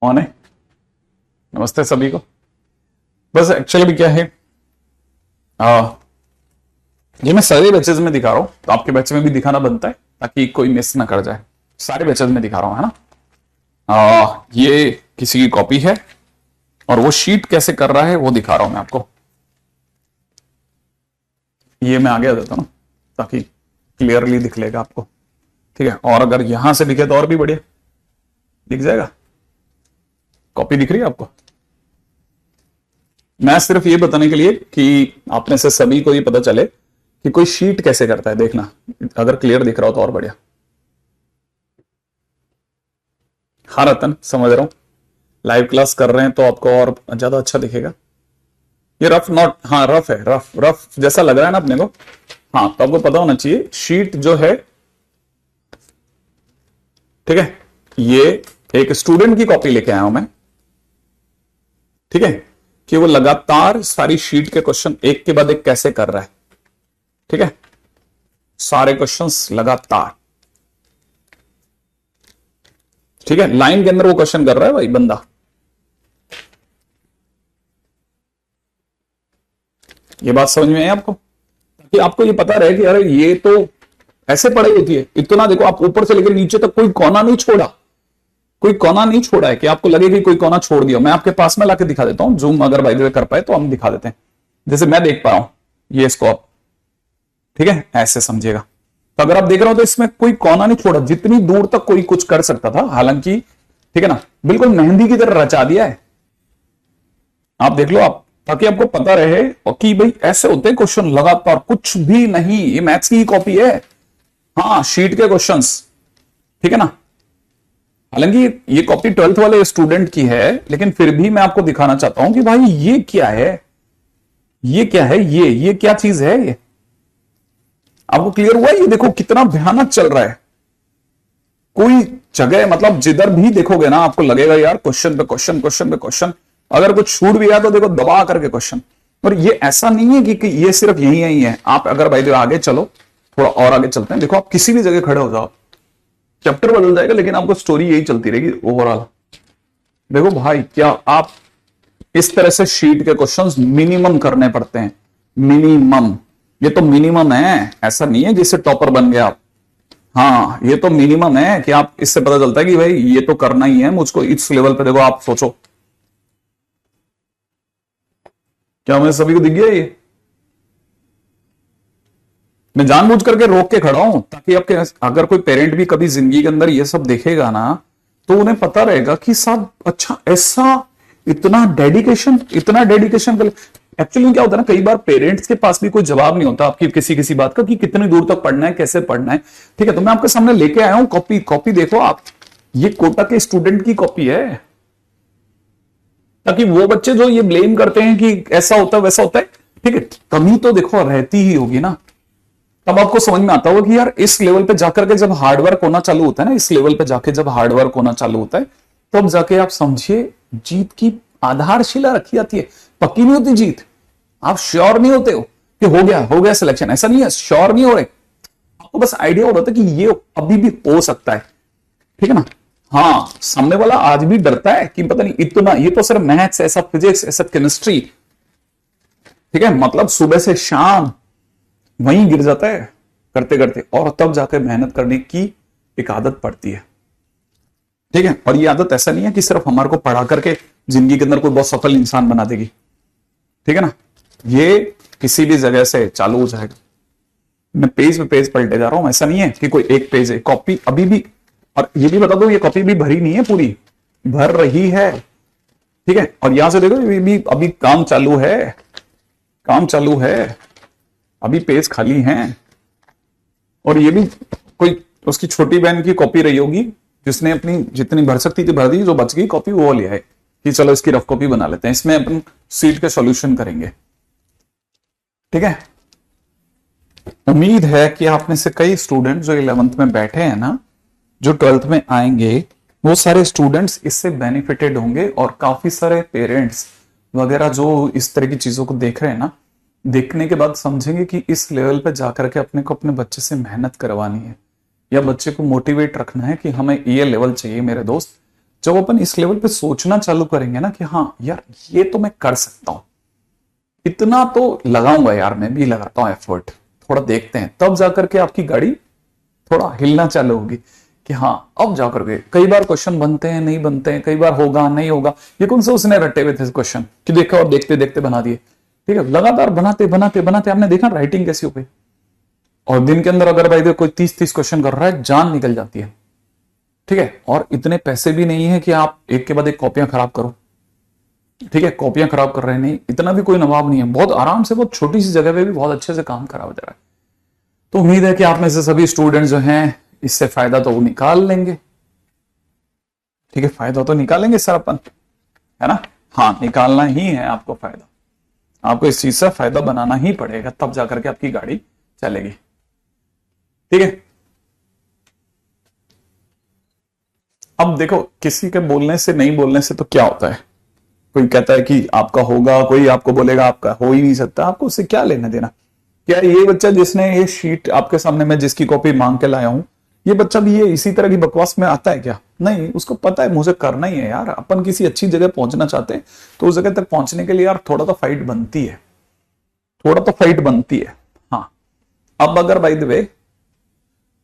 कौन है? नमस्ते सभी को। बस एक्चुअली भी क्या है, आ, ये मैं सारे बैचेज में दिखा रहा हूं, तो आपके बैच में भी दिखाना बनता है ताकि कोई मिस ना कर जाए। सारे बैचेज में दिखा रहा हूं, है ना। ये किसी की कॉपी है और वो शीट कैसे कर रहा है वो दिखा रहा हूं मैं आपको। ये मैं आगे आ जाता हूं ताकि क्लियरली दिख लेगा आपको। ठीक है, और अगर यहां से दिखे तो और भी बढ़िया दिख जाएगा। कॉपी दिख रही है आपको? मैं सिर्फ ये बताने के लिए कि आप में से सभी को ये पता चले कि कोई शीट कैसे करता है, देखना अगर क्लियर दिख रहा हो तो और बढ़िया। हाँ रतन, समझ रहा हूं, लाइव क्लास कर रहे हैं तो आपको और ज्यादा अच्छा दिखेगा। ये रफ नॉट, हाँ रफ है, रफ रफ जैसा लग रहा है ना अपने को। हाँ, तो आपको पता होना चाहिए शीट जो है, ठीक है, ये एक स्टूडेंट की कॉपी लेके आया हूं मैं। ठीक है, कि वो लगातार सारी शीट के क्वेश्चन एक के बाद एक कैसे कर रहा है। ठीक है, सारे क्वेश्चंस लगातार। ठीक है, लाइन के अंदर वो क्वेश्चन कर रहा है भाई बंदा। ये बात समझ में आई आपको? कि आपको ये पता रहे कि अरे ये तो ऐसे पढ़ाई होती है। इतना देखो, आप ऊपर से लेकर नीचे तक कोई कोना नहीं छोड़ा, कोई कोना नहीं छोड़ा है कि आपको लगे कि कोई कोना छोड़ दिया। मैं आपके पास में लाके दिखा देता हूं, जूम अगर बाय द वे कर पाए तो हम दिखा देते हैं। जैसे मैं देख पा रहा हूं ये स्कोप, ठीक है, ऐसे समझिएगा। तो अगर आप देख रहे हो तो इसमें कोई कोना नहीं छोड़ा, जितनी दूर तक कोई कुछ कर सकता था। हालांकि ठीक है ना, बिल्कुल मेहंदी की तरह रचा दिया है। आप देख लो आप, ताकि आपको पता रहे और कि भाई ऐसे होते हैं क्वेश्चन लगातार, कुछ भी नहीं। ये मैथ्स की कॉपी है, हाँ, शीट के क्वेश्चंस। ठीक है ना, हालांकि ये कॉपी 12th वाले स्टूडेंट की है, लेकिन फिर भी मैं आपको दिखाना चाहता हूं कि भाई ये क्या है, ये क्या है, ये क्या चीज है। ये आपको क्लियर हुआ? ये देखो कितना भयानक चल रहा है। कोई जगह मतलब जिधर भी देखोगे ना आपको लगेगा यार क्वेश्चन पे क्वेश्चन, क्वेश्चन पे क्वेश्चन। अगर कुछ छूट भी है तो देखो दबा करके क्वेश्चन। और ये ऐसा नहीं है कि ये सिर्फ यही है। आप अगर भाई जो आगे चलो, थोड़ा और आगे चलते हैं, देखो आप किसी भी जगह खड़े हो जाओ, चैप्टर बदल जाएगा लेकिन आपको स्टोरी यही चलती रहेगी ओवरऑल। देखो भाई, क्या आप इस तरह से शीट के क्वेश्चंस मिनिमम करने पड़ते हैं, मिनिमम। ये तो मिनिमम है, ऐसा नहीं है जिससे टॉपर बन गए आप। हाँ, ये तो मिनिमम है कि आप, इससे पता चलता है कि भाई ये तो करना ही है मुझको इस लेवल पे। देखो आप सोचो, क्या मैं सभी को दिख गया ये? मैं जानबूझ करके रोक के खड़ा हूं ताकि आपके, अगर कोई पेरेंट भी कभी जिंदगी के अंदर ये सब देखेगा ना, तो उन्हें पता रहेगा कि साहब अच्छा ऐसा, इतना डेडिकेशन, इतना डेडिकेशन कर। एक्चुअली क्या होता है ना, कई बार पेरेंट्स के पास भी कोई जवाब नहीं होता आपकी किसी किसी बात का कि कितनी दूर तक पढ़ना है, कैसे पढ़ना है। ठीक है, तो मैं आपके सामने लेके आया हूं कॉपी। कॉपी देखो आप, ये कोटा के स्टूडेंट की कॉपी है, ताकि वो बच्चे जो ये ब्लेम करते हैं कि ऐसा होता है वैसा होता है, ठीक है, कमी तो देखो रहती ही होगी ना। तब आपको समझ में आता होगा कि यार इस लेवल पे जाकर के जब हार्डवर्क होना चालू होता है ना, इस लेवल पे जाके जब हार्डवर्क होना चालू होता है, तब जाके आप समझिए जीत की आधारशिला रखी जाती है। पक्की नहीं होती जीत, आप श्योर नहीं होते हो कि हो गया सिलेक्शन, ऐसा नहीं है, श्योर नहीं हो रहे। आपको बस आइडिया हो रहा था कि ये अभी भी हो सकता है। ठीक है ना, हाँ, सामने वाला आज भी डरता है कि पता नहीं इतना, ये तो सिर्फ मैथ्स, ऐसा फिजिक्स, ऐसा केमिस्ट्री, ठीक है, मतलब सुबह से शाम वहीं गिर जाता है करते करते, और तब जाकर मेहनत करने की एक आदत पड़ती है। ठीक है, और ये आदत ऐसा नहीं है कि सिर्फ हमारे को पढ़ा करके जिंदगी के अंदर कोई बहुत सफल इंसान बना देगी। ठीक है ना, ये किसी भी जगह से चालू हो जाएगा। मैं पेज पे पेज पलटे जा रहा हूं, ऐसा नहीं है कि कोई एक पेज है। कॉपी अभी भी, और ये भी बता दो, ये कॉपी भी भरी नहीं है, पूरी भर रही है। ठीक है, और यहां से देखो ये भी अभी काम चालू है, काम चालू है, अभी पेज खाली हैं। और ये भी कोई उसकी छोटी बहन की कॉपी रही होगी, जिसने अपनी जितनी भर सकती थी भर दी, जो बच गई कॉपी वो लिया है कि चलो इसकी रफ कॉपी बना लेते हैं, इसमें अपन सीट के सॉल्यूशन करेंगे। ठीक है, उम्मीद है कि आप में से कई स्टूडेंट जो 11th में बैठे हैं ना, जो 12th में आएंगे, वो सारे स्टूडेंट्स इससे बेनिफिटेड होंगे। और काफी सारे पेरेंट्स वगैरह जो इस तरह की चीजों को देख रहे हैं ना, देखने के बाद समझेंगे कि इस लेवल पे जाकर के अपने को अपने बच्चे से मेहनत करवानी है, या बच्चे को मोटिवेट रखना है कि हमें ये लेवल चाहिए मेरे दोस्त, जब अपन इस लेवल पे सोचना चालू करेंगे ना कि हाँ यार ये तो मैं कर सकता हूं, इतना तो लगाऊंगा यार, मैं भी लगाता हूं एफर्ट, थोड़ा देखते हैं, तब जाकर के आपकी गाड़ी थोड़ा हिलना चालू होगी कि हाँ अब जाकर के। कई बार क्वेश्चन बनते हैं, नहीं बनते हैं, कई बार होगा नहीं होगा, ये कौन से उसने रटे हुए थे क्वेश्चन कि देखो और देखते देखते बना दिए। ठीक है, लगातार बनाते बनाते बनाते आपने देखा राइटिंग कैसी हो गई। और दिन के अंदर अगर भाई कोई 30-30 क्वेश्चन कर रहा है, जान निकल जाती है। ठीक है, और इतने पैसे भी नहीं है कि आप एक के बाद एक कॉपियां खराब करो। ठीक है, कॉपियां खराब कर रहे हैं नहीं, इतना भी कोई नवाब नहीं है, बहुत आराम से, बहुत छोटी सी जगह पे भी बहुत अच्छे से काम करा जा रहा है। तो उम्मीद है कि आप में से सभी स्टूडेंट जो हैं इससे फायदा तो वो निकाल लेंगे। ठीक है, फायदा तो निकालेंगे सर अपन, है ना। हाँ, निकालना ही है आपको फायदा, आपको इस चीज से फायदा बनाना ही पड़ेगा, तब जाकर के आपकी गाड़ी चलेगी। ठीक है, अब देखो किसी के बोलने से नहीं बोलने से तो क्या होता है, कोई कहता है कि आपका होगा, कोई आपको बोलेगा आपका हो ही नहीं सकता, आपको उससे क्या लेना देना। क्या ये बच्चा जिसने ये शीट आपके सामने मैं जिसकी कॉपी मांग के लाया हूं, ये बच्चा भी ये इसी तरह की बकवास में आता है क्या? नहीं, उसको पता है मुझे करना ही है यार, अपन किसी अच्छी जगह पहुंचना चाहते हैं तो उस जगह तक पहुंचने के लिए यार थोड़ा तो फाइट बनती है, थोड़ा तो फाइट बनती है। हाँ, अब अगर बाय द वे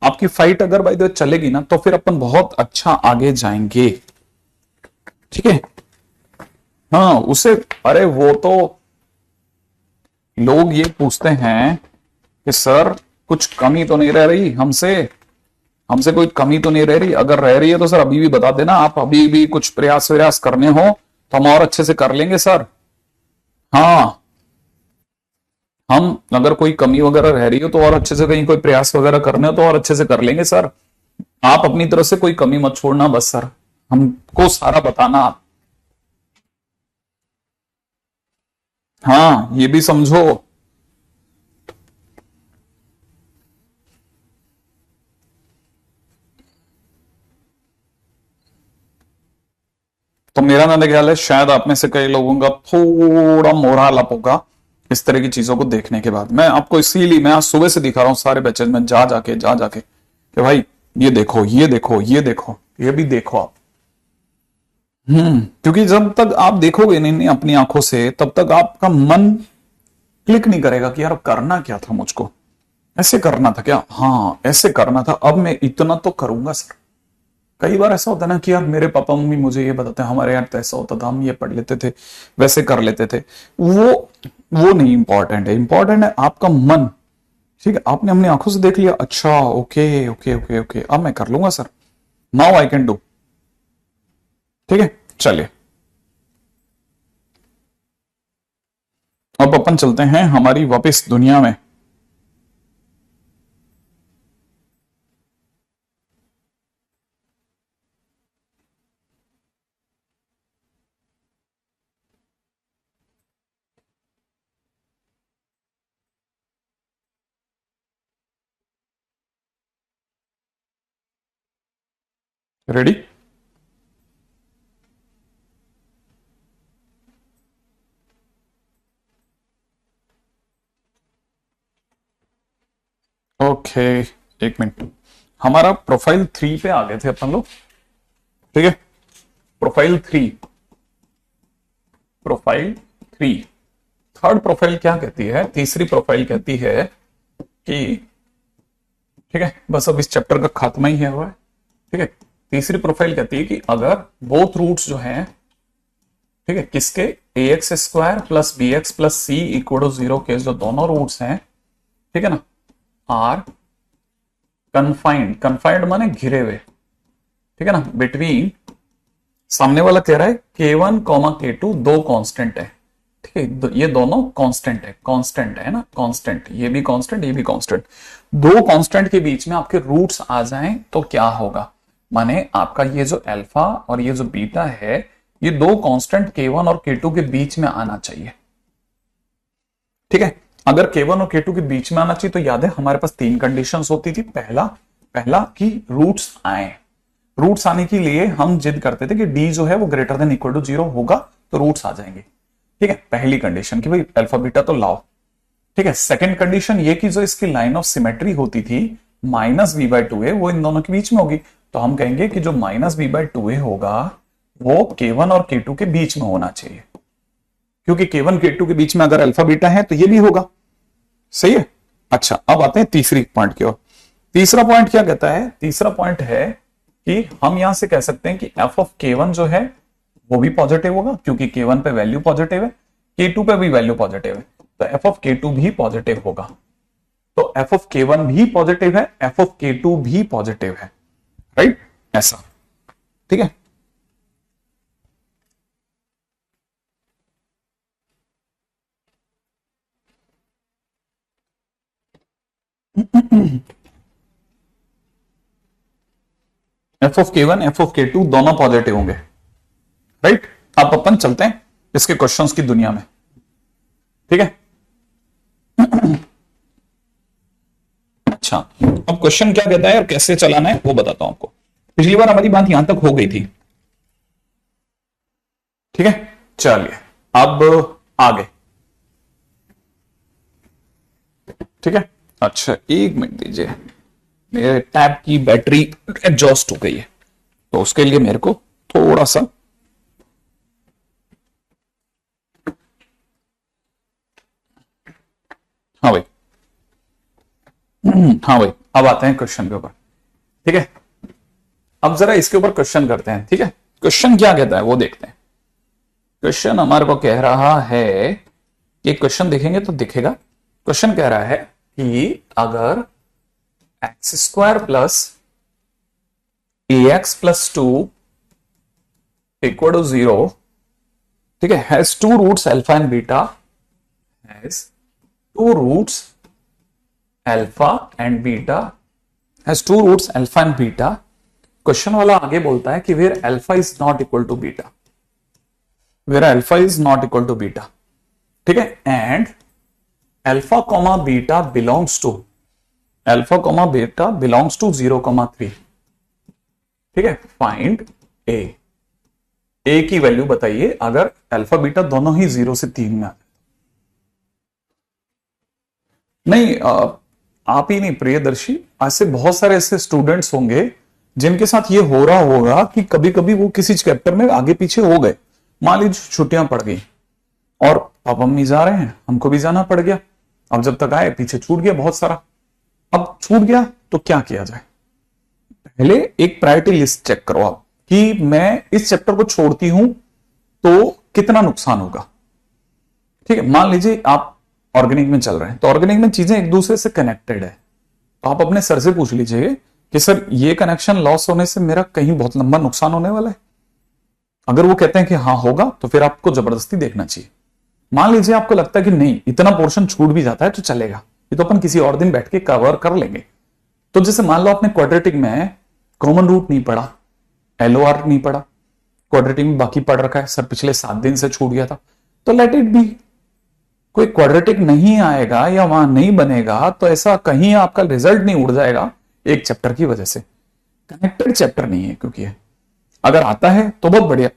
आपकी फाइट अगर बाय द वे चलेगी ना तो फिर अपन बहुत अच्छा आगे जाएंगे। ठीक है, हाँ उसे, अरे वो तो लोग ये पूछते हैं कि सर कुछ कमी तो नहीं रह रही हमसे, हमसे कोई कमी तो नहीं रह रही, अगर रह रही है तो सर अभी भी बता देना, आप अभी भी कुछ प्रयास व्यास करने हो तो हम और अच्छे से कर लेंगे सर। हाँ, हम अगर कोई कमी वगैरह रह रही हो तो और अच्छे से, कहीं कोई प्रयास वगैरह करने हो तो और अच्छे से कर लेंगे सर, आप अपनी तरफ से कोई कमी मत छोड़ना बस सर, हमको सारा बताना आप। हाँ, ये भी समझो। तो मेरा मैंने ख्याल है शायद आप में से कई लोगों का थोड़ा मोरल अप होगा इस तरह की चीजों को देखने के बाद। मैं आपको इसीलिए मैं आज सुबह से दिखा रहा हूं सारे बैचेज में जा जाके कि भाई ये देखो ये देखो ये देखो ये भी देखो आप। क्योंकि जब तक आप देखोगे नहीं अपनी आंखों से तब तक आपका मन क्लिक नहीं करेगा कि यार करना क्या था, मुझको ऐसे करना था क्या, हाँ ऐसे करना था, अब मैं इतना तो करूंगा सर। कई बार ऐसा होता है ना कि यार मेरे पापा मम्मी मुझे ये बताते हैं हमारे यहाँ तो ऐसा होता था, हम ये पढ़ लेते थे, वैसे कर लेते थे, वो नहीं इंपॉर्टेंट है, इंपॉर्टेंट है आपका मन। ठीक है, आपने अपनी आंखों से देख लिया, अच्छा ओके ओके ओके ओके अब मैं कर लूंगा sir, now I can do. ठीक है, चलिए अब अपन चलते हैं हमारी वापस दुनिया में। रेडी? ओके, एक मिनट, हमारा प्रोफाइल 3 पे आ गए थे अपन लोग। ठीक है, प्रोफाइल 3, प्रोफाइल 3, थर्ड प्रोफाइल क्या कहती है, तीसरी प्रोफाइल कहती है कि, ठीक है बस अब इस चैप्टर का खात्मा ही है हुआ है। ठीक है, तीसरी प्रोफाइल कहती है कि अगर बोथ रूट्स जो हैं, ठीक है किसके, a x square plus b x plus c equal to 0 के जो दोनों रूट्स हैं, ठीक है ना, आर कन्फाइंड, कन्फाइंड माने घिरे हुए, ठीक है ना, बिटवीन, सामने वाला कह रहा है K1 K2 दो कांस्टेंट है। ठीक है, ये दोनों कांस्टेंट है, कांस्टेंट है ना, कांस्टेंट, ये भी कांस्टेंट ये भी कांस्टेंट, दो कांस्टेंट के बीच में आपके रूट्स आ जाएं तो क्या होगा, माने आपका ये जो अल्फा और ये जो बीटा है ये दो कांस्टेंट K1 और K2 के बीच में आना चाहिए। ठीक है, अगर K1 और K2 के बीच में आना चाहिए तो याद है हमारे पास 3 कंडीशंस होती थी। पहला कि रूट्स आए, रूट्स आने के लिए हम जिद करते थे कि d जो है वो ग्रेटर देन इक्वल टू 0 होगा तो रूट्स आ जाएंगे। ठीक है, पहली कंडीशन कि भाई अल्फा बीटा तो लाओ। ठीक है, सेकंड कंडीशन ये कि जो इसकी लाइन ऑफ सिमेट्री होती थी -b/2a वो इन दोनों के बीच में होगी, तो हम कहेंगे कि जो -b/2a होगा वो K1 और K2 के बीच में होना चाहिए, क्योंकि K1 K2 के बीच में अगर अल्फा बीटा है तो ये भी होगा। सही है। अच्छा, अब आते हैं तीसरी पॉइंट की ओर। तीसरा पॉइंट क्या कहता है? तीसरा पॉइंट है कि हम यहां से कह सकते हैं कि एफ ऑफ K1 जो है वो भी पॉजिटिव होगा, क्योंकि K1 पे वैल्यू पॉजिटिव है, K2 पे भी वैल्यू पॉजिटिव है, तो एफ ऑफ K2 भी पॉजिटिव होगा। तो एफ ऑफ K1 भी पॉजिटिव है, एफ ऑफ K2 भी पॉजिटिव है, राइट? ऐसा, ठीक है। F of K1 F of K2 दोनों पॉजिटिव होंगे, राइट? अब अपन चलते हैं इसके क्वेश्चंस की दुनिया में, ठीक है। अच्छा, अब क्वेश्चन क्या कहता है और कैसे चलाना है वो बताता हूं आपको। पिछली बार हमारी बात यहां तक हो गई थी, ठीक है। चलिए अब आगे, ठीक है। अच्छा, एक मिनट दीजिए, मेरे टैब की बैटरी एग्जॉस्ट हो गई है, तो उसके लिए मेरे को थोड़ा सा, हाँ भाई, हाँ भाई, अब आते हैं क्वेश्चन के ऊपर, ठीक है। अब जरा इसके ऊपर क्वेश्चन करते हैं, ठीक है। क्वेश्चन क्या कहता है वो देखते हैं। क्वेश्चन हमारे को कह रहा है कि, क्वेश्चन देखेंगे तो दिखेगा, क्वेश्चन कह रहा है कि अगर x square plus a x plus 2 equal to 0, ठीक है, has two roots alpha and beta, has two roots alpha and beta, has two roots alpha and beta. Question वाला आगे बोलता है कि where alpha is not equal to beta, where alpha is not equal to beta, ठीक है, and alpha comma beta belongs to, alpha comma beta belongs to 0,3, ठीक है। Find ए की वैल्यू बताइए अगर अल्फा बीटा दोनों ही 0 से 3 में आ जाए। नहीं, आप ही नहीं प्रियदर्शी, ऐसे बहुत सारे ऐसे स्टूडेंट्स होंगे जिनके साथ ये हो रहा होगा कि कभी कभी वो किसी चैप्टर में आगे पीछे हो गए, मान लीजिए छुट्टियां पड़ गई और पापा मम्मी जा रहे हैं, हमको भी जाना पड़ गया, अब जब तक आए पीछे छूट गया बहुत सारा। अब छूट गया तो क्या किया जाए? पहले एक प्रायोरिटी लिस्ट चेक करो आप कि मैं इस चैप्टर को छोड़ती हूं तो कितना नुकसान होगा, ठीक है। मान लीजिए आप ऑर्गेनिक में चल रहे हैं, तो ऑर्गेनिक में चीजें एक दूसरे से कनेक्टेड है, तो आप अपने सर से पूछ लीजिए कि सर ये कनेक्शन लॉस होने से मेरा कहीं बहुत लंबा नुकसान होने वाला है। अगर वो कहते हैं कि हाँ होगा, तो फिर आपको जबरदस्ती देखना चाहिए। मान लीजिए आपको लगता है कि नहीं, इतना पोर्शन छूट भी जाता है तो चलेगा, ये तो अपन किसी और दिन बैठ के कवर कर लेंगे। तो जैसे मान लो आपने क्वाड्रेटिक में कॉमन रूट नहीं पढ़ा, एलओआर नहीं पढ़ा, क्वाड्रेटिक में बाकी पढ़ रखा है, सर पिछले 7 दिन से छूट गया था, तो लेट इट बी। कोई क्वाड्रेटिक नहीं आएगा या वहां नहीं बनेगा तो ऐसा कहीं आपका रिजल्ट नहीं उड़ जाएगा एक चैप्टर की वजह से। कनेक्टेड चैप्टर नहीं है, क्योंकि अगर आता है तो बहुत बढ़िया,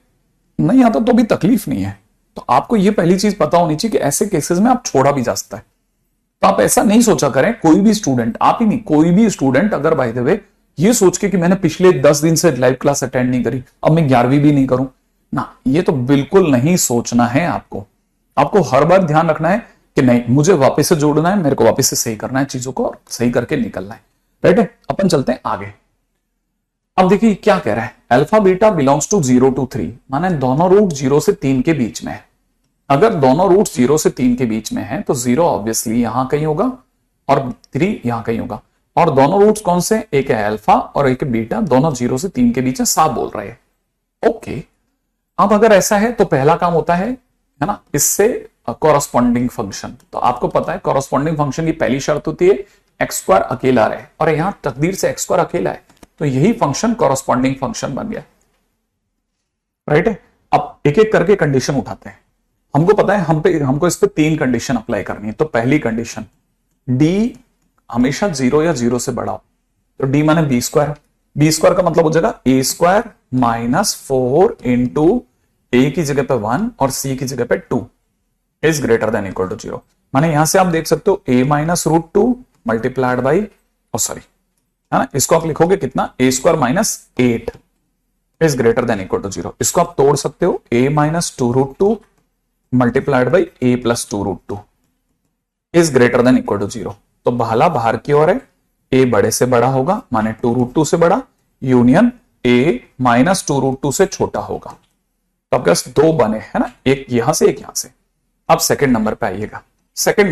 नहीं आता तो भी तकलीफ नहीं है। तो आपको ये पहली चीज पता होनी चाहिए कि ऐसे केसेस में आप छोड़ा भी जा सकता है। तो आप ऐसा नहीं सोचा करें, कोई भी स्टूडेंट, आप ही नहीं, कोई भी स्टूडेंट अगर बाय द वे ये सोच के कि मैंने पिछले 10 दिन से लाइव क्लास अटेंड नहीं करी, अब मैं 11वीं भी नहीं करूं ना, ये तो बिल्कुल नहीं सोचना है। आपको हर बार ध्यान रखना है कि नहीं, मुझे वापस से जोड़ना है, मेरे को वापस से सही करना है चीजों को और सही करके निकलना है, राइट है। अपन चलते हैं आगे। अब देखिए क्या कह रहा है, alpha beta belongs to 0 to 3, माने दोनों रूट 0 से 3 के बीच में है। अगर दोनों रूट 0 से 3 के बीच में है तो 0 ऑब्वियसली यहां कहीं होगा और 3 यहां कहीं होगा। और दोनों रूट्स कौन से, एक है अल्फा और एक है बीटा, दोनों 0 से 3 के बीच है, साफ बोल रहे हैं। ओके, अब अगर ऐसा है तो पहला काम होता है ना, इससे कॉरस्पॉन्डिंग फंक्शन। तो आपको पता है कॉरस्पॉन्डिंग फंक्शन की पहली शर्त होती है एक्स स्क्वायर अकेला रहे, और यहां तकदीर से एक्स स्क्वायर अकेला है, तो यही फंक्शन कॉरस्पॉन्डिंग फंक्शन बन गया, राइट है। अब एक एक करके कंडीशन उठाते हैं। हमको पता है हमको इस पे 3 कंडीशन अप्लाई करनी है। तो पहली कंडीशन, डी हमेशा 0 या 0 से बड़ा हो, तो डी माने बी स्क्वायर। बी स्क्वायर का मतलब हो जाएगा ए स्क्वायर माइनस 4 इंटू ए की जगह पे 1 और सी की जगह पे 2 is greater than equal to 0। माने यहां से आप देख सकते हो a minus root 2 multiplied by, sorry है ना, इसको आप लिखोगे कितना, a square minus 8 is greater than equal to 0। इसको आप तोड़ सकते हो, a minus 2√2 multiplied by a plus 2√2 is greater than equal to 0। तो भाला बाहर की ओर है, a बड़े से बड़ा होगा माने 2√2 से बड़ा, यूनियन a माइनस 2√2 से छोटा होगा। तो आपके पास दो बने है ना, एक यहां से एक यहां से। अब सेकंड नंबर पे आइएगा। सेकंड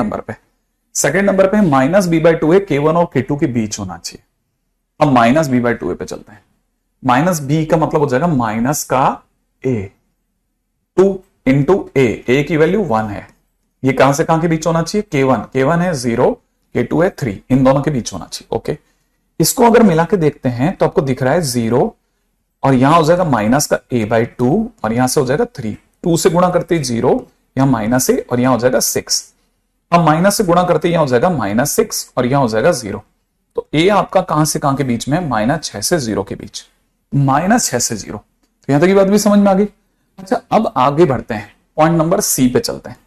नंबर पे माइनस बी बाई टू है, K1 और K2 के बीच होना चाहिए। अब माइनस बी बाई टू पे चलते हैं। माइनस बी का मतलब हो जाएगा माइनस का a, 2 इंटू ए की वैल्यू 1 है। ये कहां से कहां के बीच होना चाहिए, K1 है 0, K2 है 3, इन दोनों के बीच होना चाहिए। ओके, इसको अगर मिला के देखते हैं तो आपको दिख रहा है 0 और यहां हो जाएगा माइनस का a बाई 2 और यहां से हो जाएगा 3, 2 से गुणा करते 0, यहां माइनस a और यहां हो जाएगा 6। अब माइनस से गुणा करते यहां हो जाएगा -6 और यहां हो जाएगा 0। तो a आपका कहां से कहां के बीच में, -6 से 0 के बीच, -6 से 0। तो यहां तक की बात भी समझ में आ गई। अच्छा, अब आगे बढ़ते हैं, पॉइंट नंबर सी पे चलते हैं।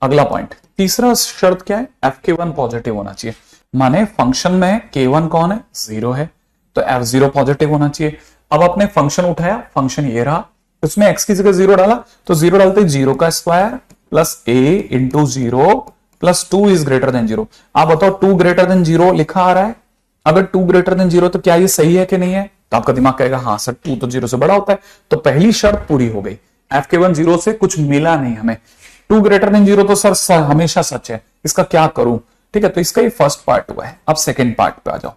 अगला पॉइंट, तीसरा शर्त क्या है, f(k1) पॉजिटिव होना चाहिए। माने फंक्शन में k1 कौन है, 0 है, तो f0 पॉजिटिव होना चाहिए। अब आपने फंक्शन उठाया, फंक्शन ये रहा, उसमें x की जगह 0 डाला, तो 0 डालते 0 का square plus a into 0 plus 2 is greater than 0। आप बताओ 2 ग्रेटर देन 0 लिखा आ रहा है, अगर 2 ग्रेटर देन 0 तो क्या ये सही है कि नहीं है? तो आपका दिमाग कहेगा हाँ सर 2 तो 0 से बड़ा होता है। तो पहली शर्त पूरी हो गई, f(k1) 0 से कुछ मिला नहीं हमें। 2 ग्रेटर देन 0 तो सर हमेशा सच है, इसका क्या करूं? ठीक है, तो इसका ये फर्स्ट पार्ट हुआ है। अब सेकंड पार्ट पे आ जाओ।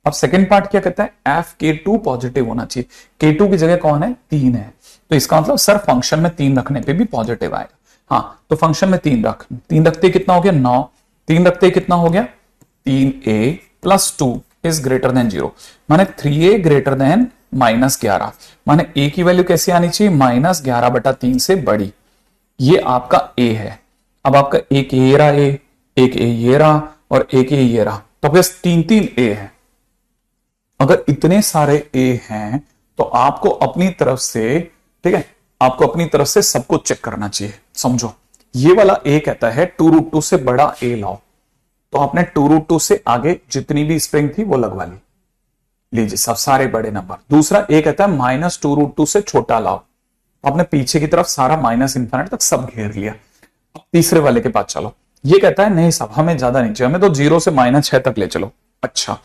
अब सेकंड पार्ट क्या कहता है, f(k2) पॉजिटिव होना चाहिए। K2 की जगह कौन है, 3 है, तो इसका मतलब सर फंक्शन में 3 रखने पे भी पॉजिटिव आएगा। हाँ, तो फंक्शन में 3 रख, 3 रखते कितना हो गया 9, 3 रखते कितना हो गया 3a plus 2 is greater than 0, माने 3a ग्रेटर देन -11, माने a की वैल्यू कैसी आनी चाहिए, -11/3 से बड़ी। ये आपका a है। अब आपका एक ये रहा a, एक a ये रहा और एक a ये रहा, तो बस 3 a है। अगर इतने सारे a हैं तो आपको अपनी तरफ से, ठीक है, आपको अपनी तरफ से सबको चेक करना चाहिए। समझो, ये वाला a कहता है 2√2 से बड़ा a लाओ, तो आपने 2√2 से आगे जितनी भी स्प्रिंग थी वो लगवा ली, लीजिए सब सारे बड़े नंबर। दूसरा a कहता है -2√2 से छोटा लाओ, तो आपने पीछे की तरफ सारा -∞ तक सब घेर लिया। अब तीसरे वाले के पास चलो, ये कहता है नहीं साहब हमें ज्यादा नहीं चाहिए, हमें तो 0 से -6 तक ले चलो। अच्छा,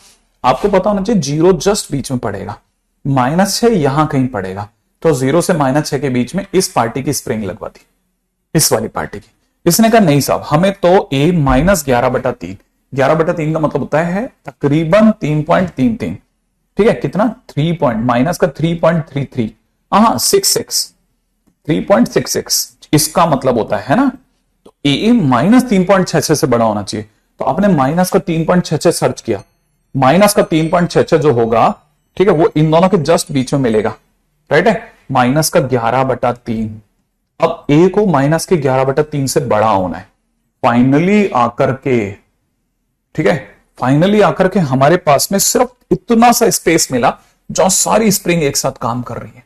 आपको पता होना चाहिए 0 जस्ट बीच में पड़ेगा, -6 यहां कहीं पड़ेगा, तो 0 से -6 के बीच में इस पार्टी की स्प्रिंग लगवा दी, इस वाली पार्टी की। इसने कहा नहीं साहब हमें तो a -11/3, 11/3 का मतलब होता है तकरीबन 3.33, ठीक है, कितना 3 पॉइंट माइनस का 3.33, हाँ 66, 3.66 इसका मतलब होता है ना। तो a -3.66 से बड़ा होना चाहिए, तो आपने माइनस का 3.66 सर्च किया, माइनस का 3.66 जो होगा, ठीक है, वो इन दोनों के जस्ट बीच में मिलेगा, राइट है, माइनस का 11/3। अब a को माइनस के 11/3 से बड़ा होना है। फाइनली आकर के, ठीक है, फाइनली आकर के हमारे पास में सिर्फ इतना सा स्पेस मिला जहां सारी स्प्रिंग एक साथ काम कर रही है,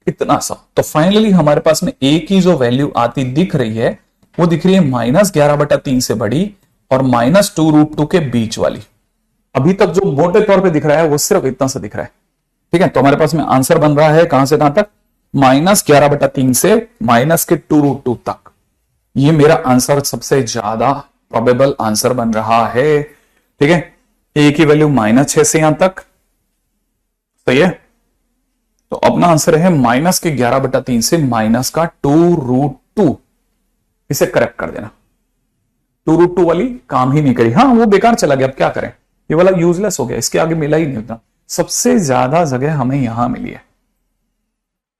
इतना सा। तो फाइनली हमारे पास में a की जो वैल्यू आती दिख रही है वो दिख रही है -11/3 से बड़ी और -2√2 के बीच वाली। अभी तक जो मोटे तौर पे दिख रहा है वो सिर्फ इतना सा दिख रहा है, ठीक है। तो हमारे पास में आंसर बन रहा है कहां से कहां तक, -11/3 से -2√2 तक। ये मेरा आंसर सबसे ज्यादा प्रोबेबल आंसर बन रहा है, ठीक है। a की वैल्यू -6 से यहां तक, सही है। तो अपना आंसर है -11/3 से -2√2। इसे करेक्ट कर देना, 2√2 वाली काम ही नहीं करी, हाँ वो बेकार चला गया, अब क्या करें, ये वाला यूजलेस हो गया, इसके आगे मिला ही नहीं उतना। सबसे ज्यादा जगह हमें यहां मिली है,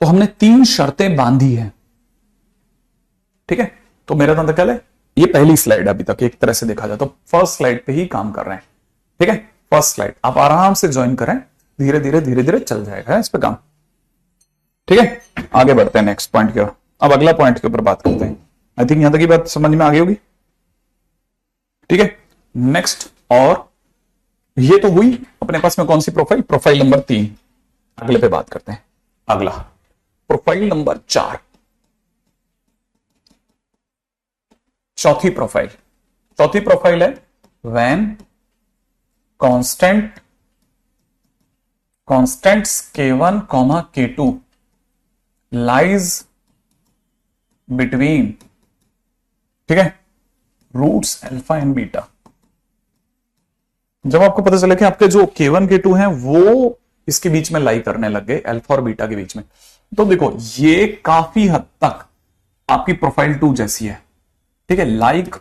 तो हमने 3 शर्तें बांधी है, ठीक है। तो मेरा तो ख्याल है ये पहली स्लाइड अभी तक एक तरह से देखा जाए तो फर्स्ट स्लाइड पे ही काम कर रहे हैं, ठीक है। फर्स्ट स्लाइड आप आराम से ज्वाइन करें, धीरे धीरे चल जाएगा इस पे काम, ठीक है। आगे बढ़ते हैं नेक्स्ट पॉइंट की ओर। अब अगला पॉइंट के ऊपर बात करते हैं। आई थिंक यहां तक की बात समझ में आ गई होगी, ठीक है। नेक्स्ट, और ये तो हुई अपने पास में कौन सी प्रोफाइल, प्रोफाइल नंबर 3। अगले पे बात करते हैं। अगला प्रोफाइल नंबर 4, चौथी प्रोफाइल है when constant constants K1 comma K2 lies between, ठीक है, रूट्स अल्फा एंड बीटा। जब आपको पता चले कि आपके जो K1 K2 हैं वो इसके बीच में लाई करने लग गए, अल्फा और बीटा के बीच में, तो देखो ये काफी हद तक आपकी प्रोफाइल 2 जैसी है, ठीक है, लाइक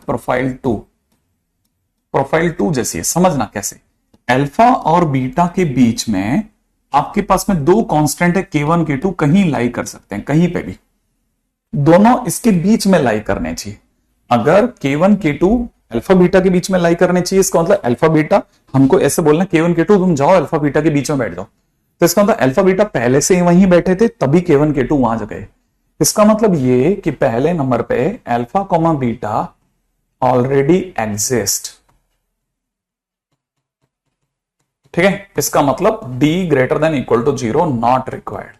प्रोफाइल 2 जैसी है। समझना कैसे, अल्फा और बीटा के बीच में आपके पास में दो कांस्टेंट है K1 K2, कहीं लाई कर सकते हैं, कहीं पे भी, दोनों इसके बीच में लाई करने चाहिए। अगर K1 K2 अल्फा बीटा के बीच में लाई करने चाहिए, इसका मतलब अल्फा बीटा, हमको ऐसे बोलना K1 K2 तुम जाओ अल्फा बीटा के बीच में बैठ जाओ, तो इसका मतलब अल्फा बीटा पहले से ही वहीं बैठे थे तभी K1 K2 वहां गए। इसका मतलब ये कि पहले नंबर पे alpha comma beta already exist, ठीक है, इसका मतलब d greater than equal to 0 not required,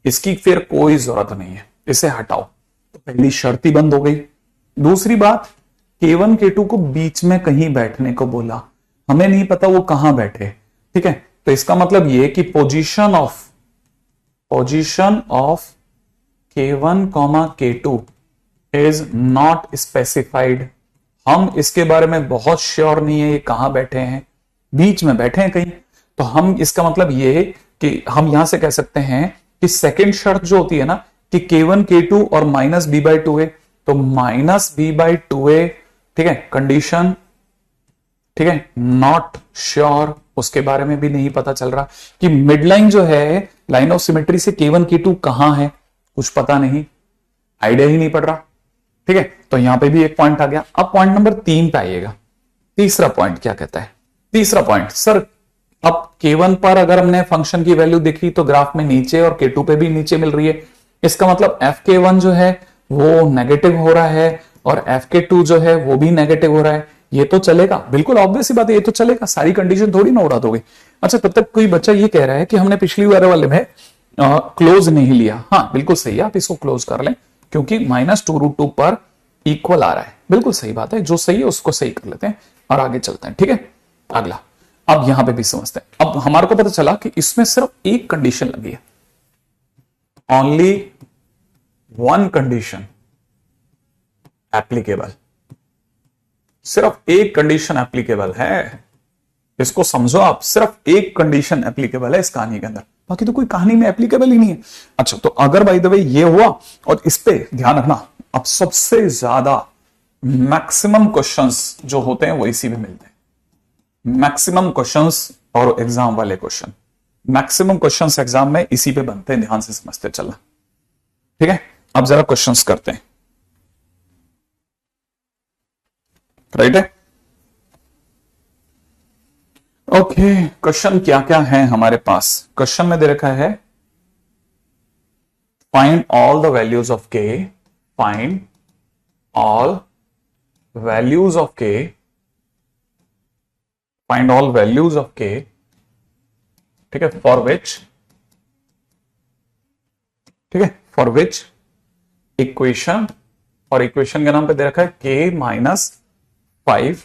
इसकी फिर कोई जरूरत नहीं है, इसे हटाओ, तो पहली शर्त ही बंद हो गई। दूसरी बात, K1 K2 को बीच में कहीं बैठने को बोला, हमें नहीं पता वो कहां बैठे, ठीक है, तो इसका मतलब ये कि position of K1 comma K2 is not specified, हम इसके बारे में बहुत श्योर नहीं है ये कहां बैठे हैं, बीच में बैठे हैं कहीं, तो हम इसका मतलब ये कि हम यहां से कह सकते हैं कि सेकंड शर्त जो होती है ना कि K1 K2 और माइनस b/2a, तो माइनस b/2a, ठीक है, कंडीशन, ठीक है, नॉट श्योर, उसके बारे में भी नहीं पता चल रहा कि मिडलाइन जो है लाइन ऑफ सिमेट्री से K1 K2 कहां है, कुछ पता नहीं, आइडिया ही नहीं पड़ रहा, ठीक है, तो यहां पे भी एक पॉइंट आ गया। अब पॉइंट नंबर 3 पे आइएगा, तीसरा पॉइंट क्या कहता है, तीसरा पॉइंट, सर अब K1 पर अगर हमने फंक्शन की वैल्यू देखी तो ग्राफ में नीचे और K2 पे भी नीचे मिल रही है, इसका मतलब FK1 जो है वो नेगेटिव हो रहा है और FK2 जो है वो भी नेगेटिव हो रहा है, ये तो चलेगा, बिल्कुल ऑब्वियस सी बात है, ये तो चलेगा, सारी कंडीशन थोड़ी ना उड़ा दोगे। अच्छा, तब तक कोई बच्चा ये कह रहा है कि हमने पिछली बार वाले में क्लोज नहीं लिया, हाँ बिल्कुल सही है, आप इसको क्लोज कर लें क्योंकि -2√2 पर इक्वल आ रहा है, बिल्कुल सही बात है, जो सही है उसको सही कर लेते हैं और आगे चलते हैं, ठीक है। अगला, अब यहां पे भी समझते हैं, अब हमारे को पता चला कि इसमें सिर्फ एक कंडीशन लगी है, ओनली वन कंडीशन एप्लीकेबल, सिर्फ एक कंडीशन एप्लीकेबल है, इसको समझो आप, सिर्फ एक कंडीशन एप्लीकेबल है इस कहानी के अंदर, बाकी तो कोई कहानी में एप्लीकेबल ही नहीं है। अच्छा, तो अगर बाय द वे ये हुआ, और इस पे ध्यान रखना, अब सबसे ज्यादा मैक्सिमम क्वेश्चंस जो होते हैं वो इसी में मिलते हैं, मैक्सिमम क्वेश्चंस और एग्जाम वाले क्वेश्चन, मैक्सिमम क्वेश्चंस एग्जाम में इसी पे बनते हैं, ध्यान से समझते चलना, ठीक है। अब जरा क्वेश्चंस करते हैं, राइट है, ओके। क्वेश्चन क्या क्या है हमारे पास, क्वेश्चन में दे रखा है find all the values of k, find all values of k, find all values of k, ठीक है, फॉर विच, ठीक है, फॉर विच इक्वेशन, और इक्वेशन के नाम पे दे रखा है k-5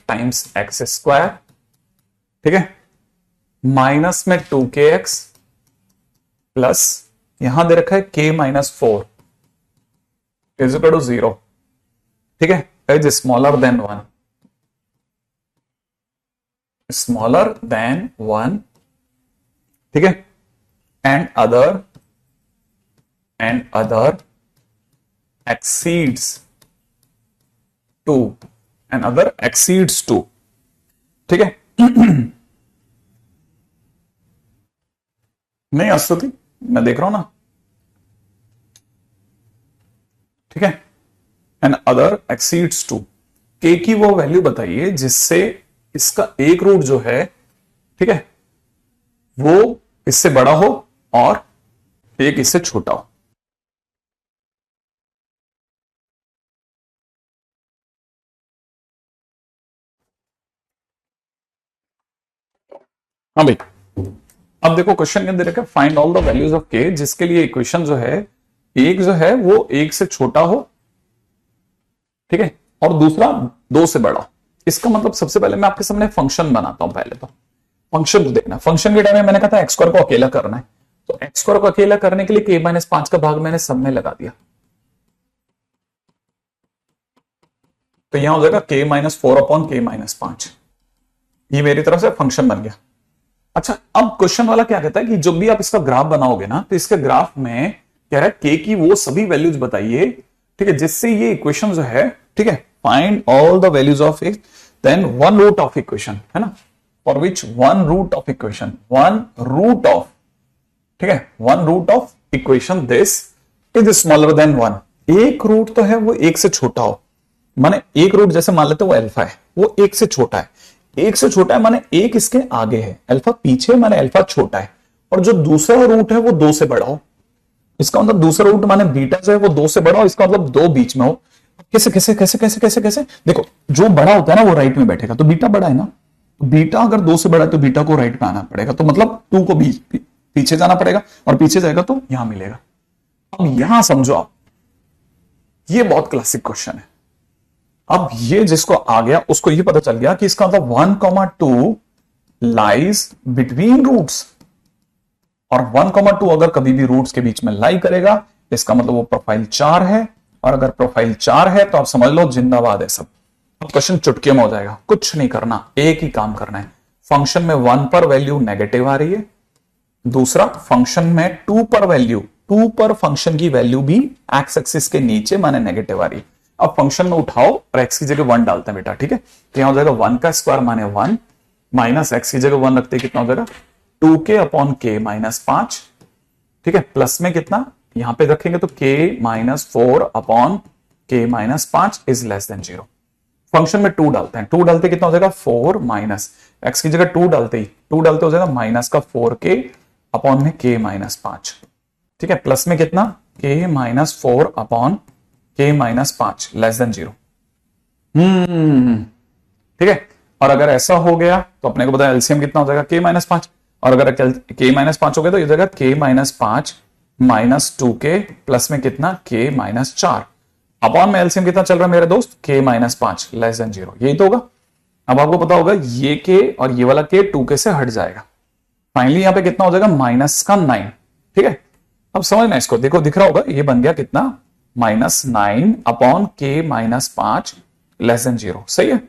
टाइम्स एक्स स्क्वायर, ठीक है, माइनस में 2kx प्लस यहां दे रखा है k-4 इज इक्वल टू 0, ठीक है, is smaller than 1, smaller than 1, ठीक है, and other exceeds 2, and other exceeds 2, ठीक है। नहीं अस्तुति, मैं देख रहा हूं ना, ठीक है, एंड अदर exceeds 2, k की वो वैल्यू बताइए जिससे इसका एक रूट जो है, ठीक है, वो इससे बड़ा हो और एक इससे छोटा हो। हाँ भाई, अब देखो क्वेश्चन के अंदर रखा find all the values of k, जिसके लिए इक्वेशन जो है, एक जो है वो एक से छोटा हो, ठीक है, और दूसरा 2 से बड़ा हो। इसका मतलब सबसे पहले मैं आपके सामने फंक्शन बनाता हूं, पहले तो फंक्शन को देखना। फंक्शन के टाइम में मैंने कहा था एक्स स्क्वायर को अकेला करना है, तो एक्स स्क्वायर को अकेला करने के लिए k माइनस 5 का भाग मैंने सब में लगा दिया, तो यहां हो जाएगा k minus 4 upon k minus 5। ये मेरी तरफ से फंक्शन बन गया। अच्छा, अब क्वेश्चन वाला क्या कहता है कि जब भी आप इसका ग्राफ बनाओगे ना, तो इसके ग्राफ में कह रहा है k की वो सभी वैल्यूज बताइए, ठीक है, जिससे ये इक्वेशन जो है, ठीक है, find all the values of it, then one root of equation, है ना, for which one root of equation, one root of, ठीक है, one root of equation this is smaller than one. एक रूट तो है वो एक से छोटा हो, माने एक रूट जैसे मान लेते हैं वो अल्फा है, वो एक से छोटा है, एक से छोटा है माने एक इसके आगे है, अल्फा पीछे माने अल्फा छोटा है, और जो दूसरा रूट है वो 2 से बड़ा हो। इसका मतलब दूसरा रूट माने बीटा जो है वो 2 से बड़ा हो, इसका मतलब 2 बीच में हो। कैसे कैसे कैसे कैसे कैसे कैसे देखो, जो बड़ा होता है ना वो राइट में बैठेगा, तो बीटा बड़ा है ना, तो बीटा अगर 2 से बड़ा है तो बीटा को राइट में आना पड़ेगा, तो मतलब 2 को पीछे जाना पड़ेगा, और पीछे जाएगा तो यहां मिलेगा। अब यहां समझो आप, ये बहुत क्लासिक क्वेश्चन है। अब ये जिसको आ गया उसको ये पता चल गया कि इसका मतलब 1,2 लाइज बिटवीन रूट्स, और 1,2 अगर कभी भी रूट्स के बीच में लाई करेगा इसका मतलब वो प्रोफाइल 4 है, और अगर प्रोफाइल 4 है तो आप समझ लो जिंदाबाद है सब। अब क्वेश्चन चुटकी में हो जाएगा, कुछ नहीं करना, एक ही काम करना है। फंक्शन में 1 पर वैल्यू नेगेटिव आ रही है, दूसरा फंक्शन में 2 पर वैल्यू, 2 पर फंक्शन की वैल्यू भी एक्स एक्सिस के नीचे माने नेगेटिव आ रही है। अब फंक्शन में उठाओ और एक्स की जगह 1 डालते हैं बेटा, ठीक है, तो यहां हो जाएगा 1 का स्क्वायर माने 1, माइनस एक्स की जगह 1 रखते कितना हो जाएगा 2k अपॉन k माइनस 5, ठीक है, प्लस में कितना यहां पे रखेंगे तो k minus 4 upon k minus 5 is less then 0। Function में 2 डालते हैं, 2 डालते कितना हो जाएगा 4 माइनस एक्स की जगह 2 डालते ही 2 डालते हो जाएगा माइनस का 4k अपॉन में k माइनस 5, ठीक है, प्लस में कितना k minus 4 upon k minus 5 less than 0। ठीक है, और अगर ऐसा हो गया तो अपने को पता है एलसीएम कितना हो जाएगा k माइनस 5, और अगर k माइनस 5 हो गया तो ये जाएगा k minus 5 minus 2k plus में कितना k माइनस 4 अपॉन में एलसीएम कितना चल रहा है मेरे दोस्त k माइनस 5 लेस देन 0, यही तो होगा। अब आपको पता होगा ये k और ये वाला k 2k से हट जाएगा, फाइनली यहां पे कितना हो जाएगा माइनस का 9, ठीक है। अब समझना इसको, देखो दिख रहा होगा ये बन गया कितना minus 9 upon k minus 5 less than 0, सही है।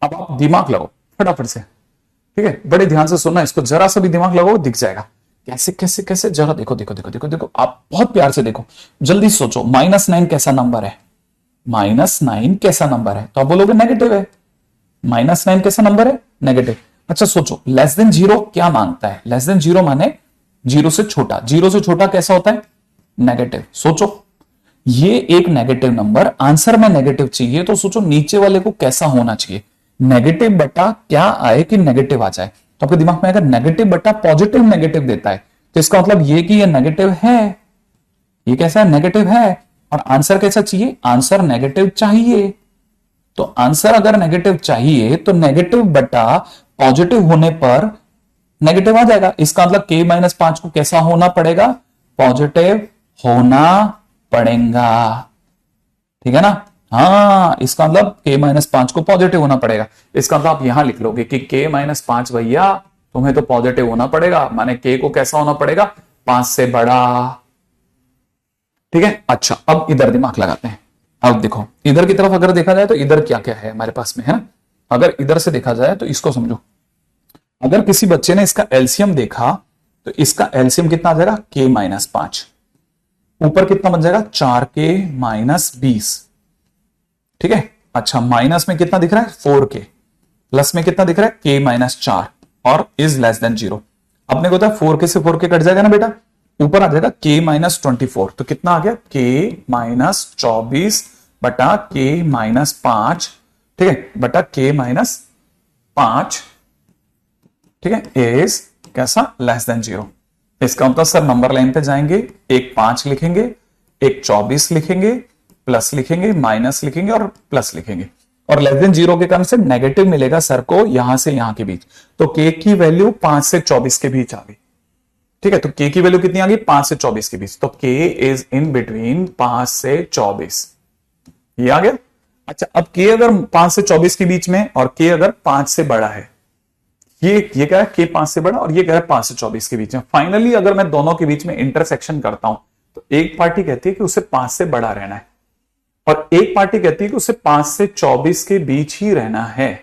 अब आप दिमाग लगाओ फटाफट से, ठीक है, बड़े ध्यान से सुनना इसको, जरा सा भी दिमाग लगाओ दिख जाएगा कैसे कैसे कैसे, जरा देखो देखो देखो देखो देखो, आप बहुत प्यार से देखो, जल्दी सोचो माइनस 9 कैसा नंबर है, माइनस 9 कैसा नंबर है, तो आप बोलोगे नेगेटिव है, माइनस 9 कैसा नंबर है नेगेटिव। अच्छा सोचो लेस देन 0 क्या मांगता है, लेस देन 0 माने 0 से छोटा, 0 से छोटा कैसा होता है नेगेटिव। सोचो ये एक नेगेटिव नंबर, आंसर में नेगेटिव चाहिए, तो सोचो नीचे वाले को कैसा होना चाहिए, नेगेटिव बटा क्या आए कि नेगेटिव आ जाए, तो आपके दिमाग में अगर नेगेटिव बटा पॉजिटिव नेगेटिव देता है तो इसका मतलब ये कि ये नेगेटिव है, ये कैसा है नेगेटिव है, और आंसर कैसा चाहिए, आंसर नेगेटिव चाहिए। तो आंसर अगर नेगेटिव चाहिए तो नेगेटिव बटा पॉजिटिव होने पर नेगेटिव आ जाएगा, इसका मतलब k माइनस 5 को कैसा होना पड़ेगा, पॉजिटिव होना पड़ेगा, ठीक है ना। हाँ, इसका मतलब k माइनस 5 को पॉजिटिव होना पड़ेगा, इसका मतलब आप यहां लिख लोगे कि k माइनस 5 भैया तुम्हें तो पॉजिटिव होना पड़ेगा, माने k को कैसा होना पड़ेगा 5 से बड़ा, ठीक है। अच्छा अब इधर दिमाग लगाते हैं, अब देखो इधर की तरफ अगर देखा जाए तो इधर क्या क्या है हमारे पास में, है ना। अगर इधर से देखा जाए तो इसको समझो, अगर किसी बच्चे ने इसका एलसीएम देखा तो इसका एलसीएम कितना आ जाएगा k माइनस 5, ऊपर कितना बन जाएगा 4k माइनस 20, ठीक है। अच्छा माइनस में कितना दिख रहा है 4k, प्लस में कितना दिख रहा है k माइनस 4 और इज लेस देन 0। अपने को होता है 4k से 4k कट जाएगा ना बेटा, ऊपर आ जाएगा k माइनस 24, तो कितना आ गया k माइनस 24 बटा k माइनस 5, ठीक है, बटा k माइनस 5, ठीक है, इज कैसा लेस देन 0। इसका मतलब सर नंबर लाइन पे जाएंगे, एक 5 लिखेंगे, एक 24 लिखेंगे, प्लस लिखेंगे, माइनस लिखेंगे और प्लस लिखेंगे, और लेस देन 0 के कारण से नेगेटिव मिलेगा सर को यहां से यहां के बीच, तो k की वैल्यू 5 से 24 के बीच आ गई, ठीक है। तो k की वैल्यू कितनी आ गई 5 से 24 के बीच, तो k इज इन बिटवीन 5 से 24, ये आ गया। अच्छा अब k अगर 5 से 24 के बीच में और k अगर 5 से बड़ा है, ये कह रहा है k 5 से बड़ा और ये कह रहा है 5 से 24 के बीच में। फाइनली अगर मैं दोनों के बीच में इंटरसेक्शन करता हूं तो एक पार्टी कहती है कि उसे 5 से बड़ा रहना है और एक पार्टी कहती है कि उसे 5 से 24 के बीच ही रहना है।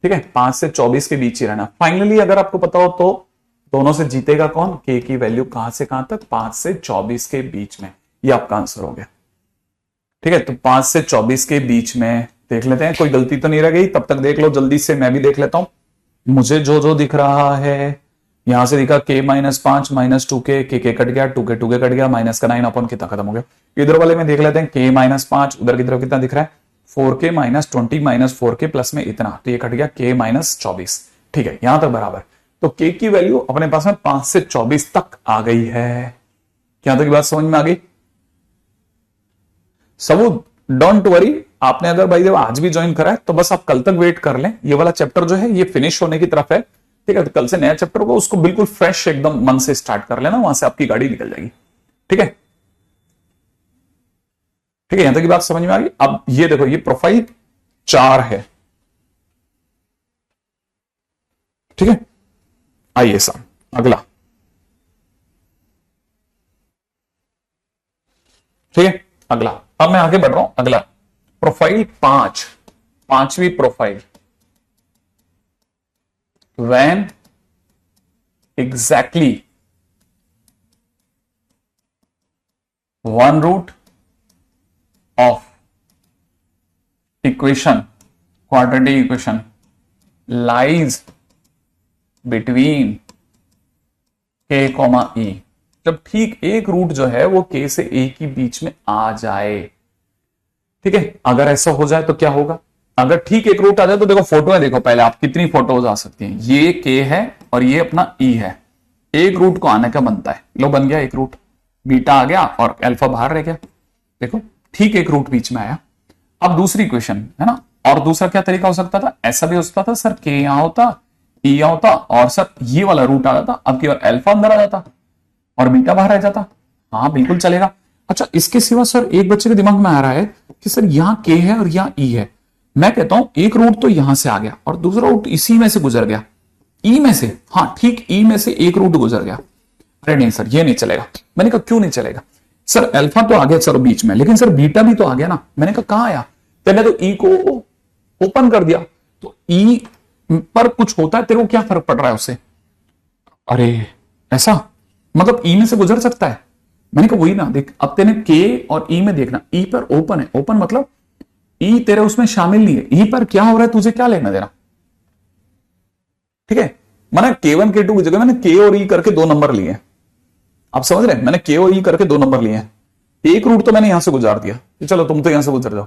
ठीक है, 5 से 24 के बीच ही रहना। फाइनली अगर आपको पता हो तो दोनों से जीतेगा कौन? k की वैल्यू कहां से कहां तक? 5 से 24 के बीच में। ये आपका आंसर हो गया। ठीक है, तो 5 से 24 के बीच में देख लेते हैं, कोई गलती तो नहीं रह गई। तब तक देख लो जल्दी से, मैं भी देख लेता हूं। मुझे जो जो दिख रहा है, यहां से दिखा k -5 -2k, k कट गया, 2k कट गया, माइनस का 9 अपन कितना खत्म हो गया। इधर वाले में देख लेते हैं k -5, उधर की तरफ कितना दिख रहा है? 4k -20 4k प्लस में इतना, तो ये कट गया k -24। ठीक है, यहां तक बराबर। तो k की वैल्यू अपने पास में 5 से 24 तक आ गई है। क्या तक की बात समझ में आ गई? सबूत डोंट वरी, आपने अगर भाई आज भी ज्वाइन करा है तो बस आप कल तक वेट कर लें। ये वाला चैप्टर जो है ये फिनिश होने की तरफ है। ठीक है, तो कल से नया चैप्टर होगा, उसको बिल्कुल फ्रेश एकदम मन से स्टार्ट कर लेना, वहां से आपकी गाड़ी निकल जाएगी। ठीक है, ठीक है, यहां तक की बात समझ में आ गई। अब ये देखो, ये प्रोफाइल 4 है। ठीक है, आइए सर अगला। ठीक है, अगला अब मैं आगे बढ़ रहा हूं। अगला प्रोफाइल 5, 5वीं profile. when exactly one root of equation, quadratic equation, lies between k, e। जब ठीक एक रूट जो है वो k से a के बीच में आ जाए। ठीक है, अगर ऐसा हो जाए तो क्या होगा? अगर ठीक एक रूट आ जाए तो देखो फोटो है, देखो पहले आप कितनी फोटोज आ सकती हैं। ये k है और ये अपना e है। एक रूट को आने का बनता है, लो बन गया एक रूट, बीटा आ गया और अल्फा बाहर रह गया। देखो ठीक एक रूट बीच में आया। अब दूसरी इक्वेशन है ना, और दूसरा क्या तरीका हो सकता था? ऐसा भी हो सकता था सर k यहां होता, e यहां होता और सर ये वाला रूट आ जाता, अब की बार अल्फा अंदर आ जाता और बीटा बाहर रह जाता। हाँ बिल्कुल चलेगा। अच्छा, इसके सिवा सर एक बच्चे के दिमाग में आ रहा है कि सर यहां k है और यहां e है। मैं कहता हूं एक रूट तो यहां से आ गया और दूसरा रूट इसी में से गुजर गया, ई में से। हाँ ठीक, ई में से एक रूट गुजर गया। अरे नहीं सर ये नहीं चलेगा। मैंने कहा क्यों नहीं चलेगा? सर अल्फा तो आ गया सर बीच में, लेकिन सर बीटा भी तो आ गया ना। मैंने कहा कहां आया? तेने तो ई को ओपन कर दिया, तो ई पर कुछ होता है, तेरे को क्या फर्क पड़ रहा है उससे? अरे ऐसा मतलब ई में से गुजर सकता है? मैंने कहा वही ना, देख अब तेने के और ई में देखना, ई पर ओपन है, ओपन मतलब ई तेरे उसमें शामिल नहीं है। ई पर क्या हो रहा है तुझे क्या लेना देना? ठीक है, मैंने K1 K2 की जगह मैंने K और E करके 2 नंबर लिए। आप समझ रहे हैं? मैंने K और E करके 2 नंबर लिए हैं। एक रूट तो मैंने यहां से गुजार दिया कि चलो तुम तो यहां से गुजर जाओ।